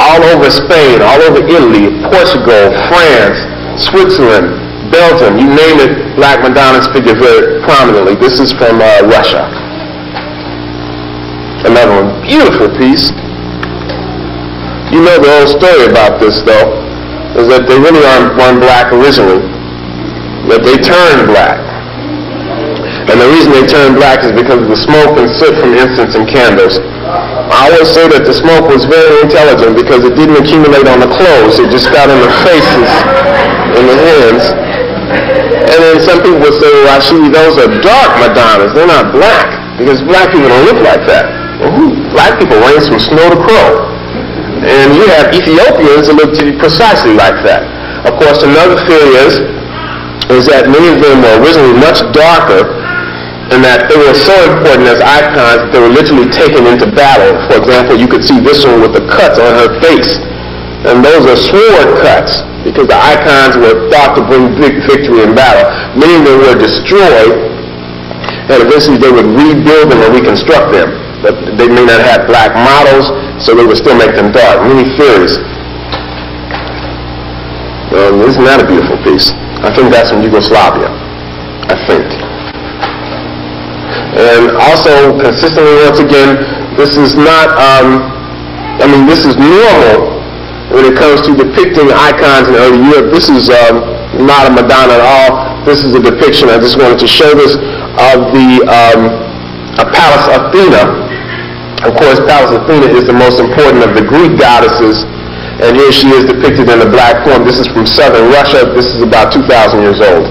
All over Spain, all over Italy, Portugal, France, Switzerland, Belgium, you name it, Black Madonnas figure very prominently. This is from Russia. Another one, beautiful piece. You know the old story about this, though, is that they really weren't black originally, that they turned black. And the reason they turned black is because of the smoke and soot from incense and candles. I always say that the smoke was very intelligent because it didn't accumulate on the clothes, it just got on the faces and the hands. And then some people would say, well, Rashidi, those are dark Madonnas, they're not black, because black people don't look like that. Well, black people range from snow to crow. And you have Ethiopians that look precisely like that. Of course, another theory is that many of them were originally much darker, and that they were so important as icons that they were literally taken into battle. For example, you could see this one with the cuts on her face. And those are sword cuts, because the icons were thought to bring big victory in battle. Many of them were destroyed, and eventually they would rebuild them or reconstruct them. But they may not have black models, so they would still make them dark. Many theories. Isn't that a beautiful piece? I think that's from Yugoslavia. I think. And also, consistently, once again, this is not, this is normal when it comes to depicting icons in early Europe. This is not a Madonna at all. This is a depiction, I just wanted to show this, of the Pallas Athena. Of course, Pallas Athena is the most important of the Greek goddesses, and here she is depicted in the black form. This is from southern Russia. This is about 2,000 years old.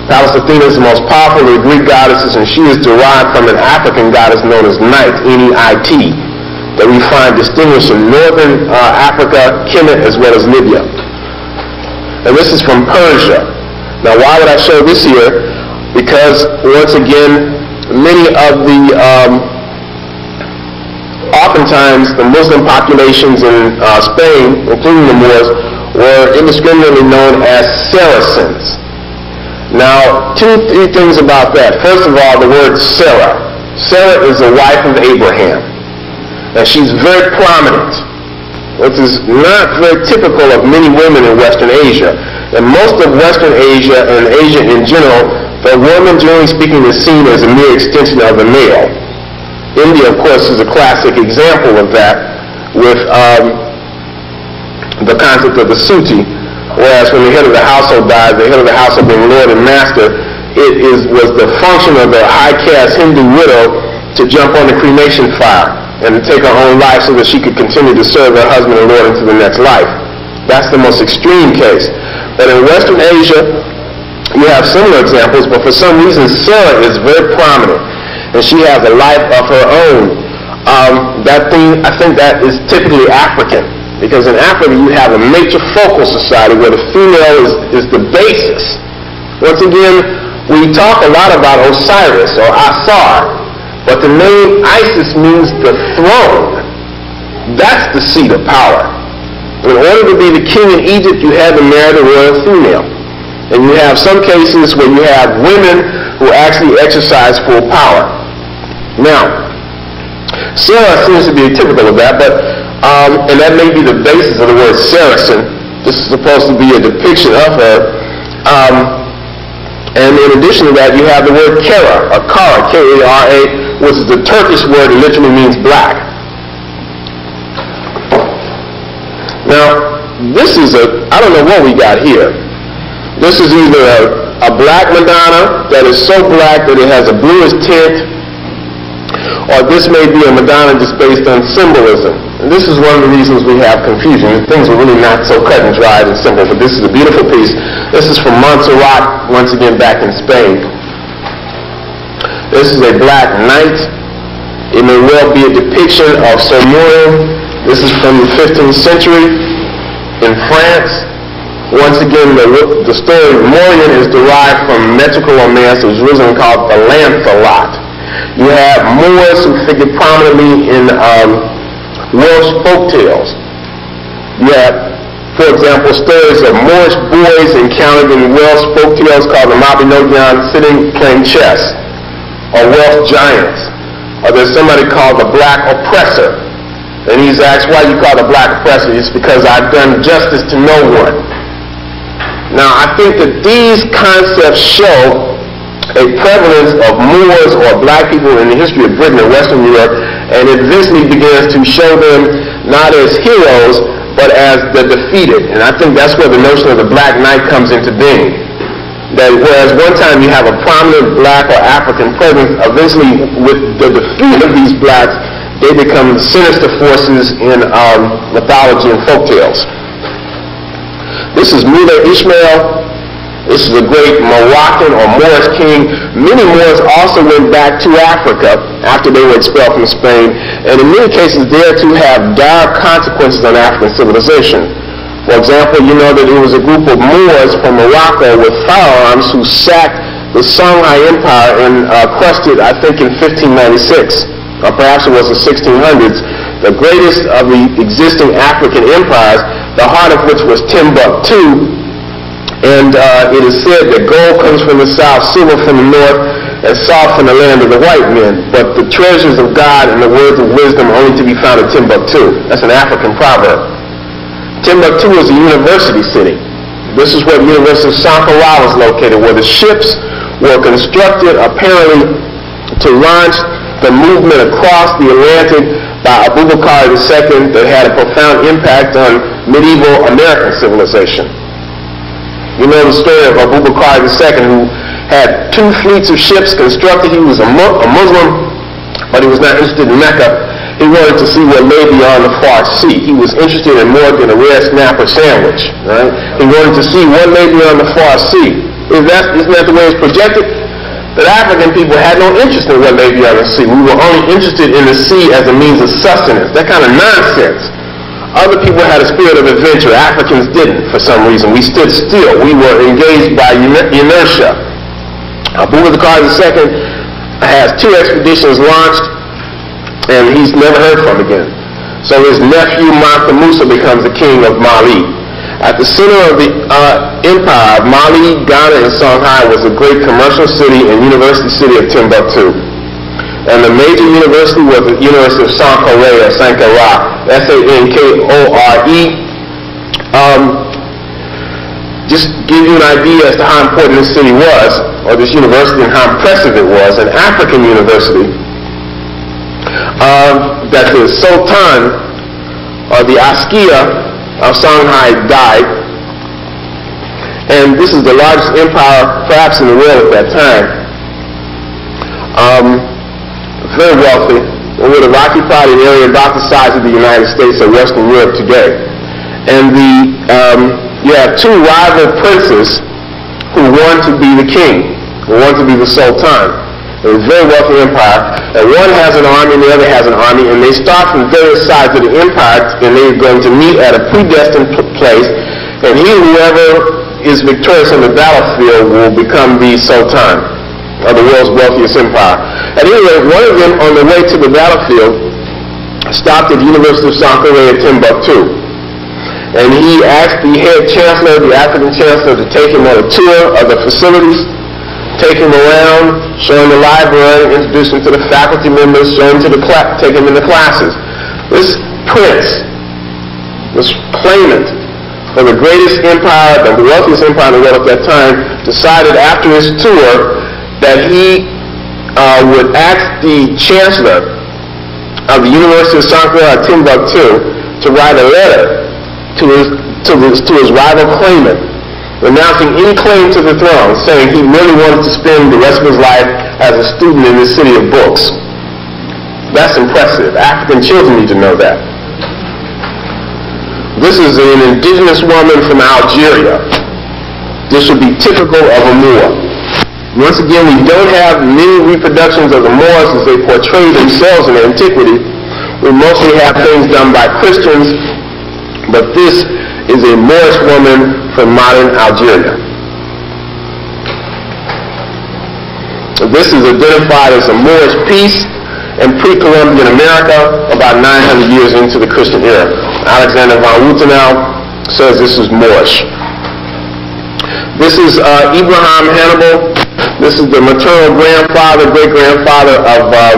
Pallas Athena is the most powerful of the Greek goddesses, and she is derived from an African goddess known as Nit, N-E-I-T, that we find distinguished in northern Africa, Kemet, as well as Libya. And this is from Persia. Now, why would I show this here? Because, once again, many of the, oftentimes, the Muslim populations in Spain, including the Moors, were indiscriminately known as Saracens. Now, three things about that. First of all, the word Sarah. Sarah is the wife of Abraham. And she's very prominent, which is not very typical of many women in Western Asia. In most of Western Asia and Asia in general, the woman, generally speaking, is seen as a mere extension of the male. India, of course, is a classic example of that, with the concept of the suti. Whereas when the head of the household died, the head of the household being lord and master, was the function of the high caste Hindu widow to jump on the cremation fire and to take her own life so that she could continue to serve her husband and lord into the next life. That's the most extreme case. But in Western Asia, you have similar examples, but for some reason Sarah is very prominent, and she has a life of her own. I think that is typically African. Because in Africa you have a matrifocal society where the female is the basis. Once again, we talk a lot about Osiris or Asar, but the name Isis means the throne. That's the seat of power. In order to be the king in Egypt, you had to marry the royal female. And you have some cases where you have women who actually exercise full power. Now, Sarah seems to be typical of that, and that may be the basis of the word Saracen. This is supposed to be a depiction of her. And in addition to that, you have the word Kara, or Kara, K-A-R-A, which is the Turkish word that literally means black. Now, this is I don't know what we got here. This is either a black Madonna that is so black that it has a bluish tint, or this may be a Madonna just based on symbolism. And this is one of the reasons we have confusion. Things are really not so cut and dried and simple, but this is a beautiful piece. This is from Montserrat, once again back in Spain. This is a black knight. It may well be a depiction of Sir Muriel. This is from the 15th century in France. Once again, the story of Morian is derived from metrical romance. It was originally called the Lancelot. You have Moors who figure prominently in Welsh folktales. You have, for example, stories of Moorish boys encountered in Welsh folktales called the Mabinogion sitting playing chess, or Welsh giants. Or there's somebody called the Black Oppressor, and he's asked, why you call the Black Oppressor? It's because I've done justice to no one. Now, I think that these concepts show a prevalence of Moors or black people in the history of Britain and Western Europe, and it eventually begins to show them not as heroes, but as the defeated. And I think that's where the notion of the black knight comes into being. That whereas one time you have a prominent black or African presence, eventually with the defeat of these blacks, they become sinister forces in mythology and folktales. This is Mullah Ishmael. This is a great Moroccan or Moorish king. Many Moors also went back to Africa after they were expelled from Spain, and in many cases there to have dire consequences on African civilization. For example, you know that it was a group of Moors from Morocco with firearms who sacked the Songhai Empire and crushed it, I think, in 1596, or perhaps it was the 1600s, the greatest of the existing African empires, the heart of which was Timbuktu. And it is said that gold comes from the south, silver from the north, and salt from the land of the white men, but the treasures of God and the words of wisdom are only to be found in Timbuktu. That's an African proverb. Timbuktu is a university city. This is where the University of Sankara was located, where the ships were constructed apparently to launch the movement across the Atlantic by Abubakar II that had a profound impact on medieval American civilization. You know the story of Abubakar II, who had 2 fleets of ships constructed. He was a Muslim, but he was not interested in Mecca. He wanted to see what lay beyond the far sea. He was interested in more than a rare snapper sandwich. Right? He wanted to see what lay beyond the far sea. Isn't that the way it's projected? That African people had no interest in what lay beyond the sea. We were only interested in the sea as a means of sustenance. That kind of nonsense. Other people had a spirit of adventure. Africans didn't, for some reason. We stood still. We were engaged by inertia. Abubakar II has 2 expeditions launched, and he's never heard from again. So his nephew Mansa Musa becomes the king of Mali. At the center of the empire of Mali, Ghana, and Songhai was a great commercial city and university city of Timbuktu. And the major university was the University of Sankore, or Sankara, Sankore. Just give you an idea as to how important this city was, or this university, and how impressive it was. An African university that the Sultan, or the Askia of Songhai, died. And this is the largest empire perhaps in the world at that time. Very wealthy, and would have occupied an area about the size of the United States or Western Europe today. And you have 2 rival princes who want to be the king, who want to be the Sultan. It was a very wealthy empire, and one has an army and the other has an army, and they start from various sides of the empire, and they're going to meet at a predestined place, and whoever is victorious on the battlefield will become the Sultan of the world's wealthiest empire. At any rate, one of them on the way to the battlefield stopped at the University of Sankara at Timbuktu. And he asked the head chancellor, the African chancellor, to take him on a tour of the facilities, take him around, show him the library, introduce him to the faculty members, show him to take him into classes. This prince, this claimant for the greatest empire, the wealthiest empire in the world at that time, decided after his tour that he would ask the chancellor of the University of Sankara at Timbuktu to write a letter to his rival claimant, renouncing any claim to the throne, saying he really wanted to spend the rest of his life as a student in this city of books. That's impressive. African children need to know that. This is an indigenous woman from Algeria. This would be typical of a Moor. Once again, we don't have many reproductions of the Moors as they portray themselves in Antiquity. We mostly have things done by Christians, but this is a Moorish woman from modern Algeria. This is identified as a Moorish piece in pre-Columbian America about 900 years into the Christian era. Alexander von Wuthenau says this is Moorish. This is Ibrahim Hannibal. This is the maternal grandfather, great-grandfather of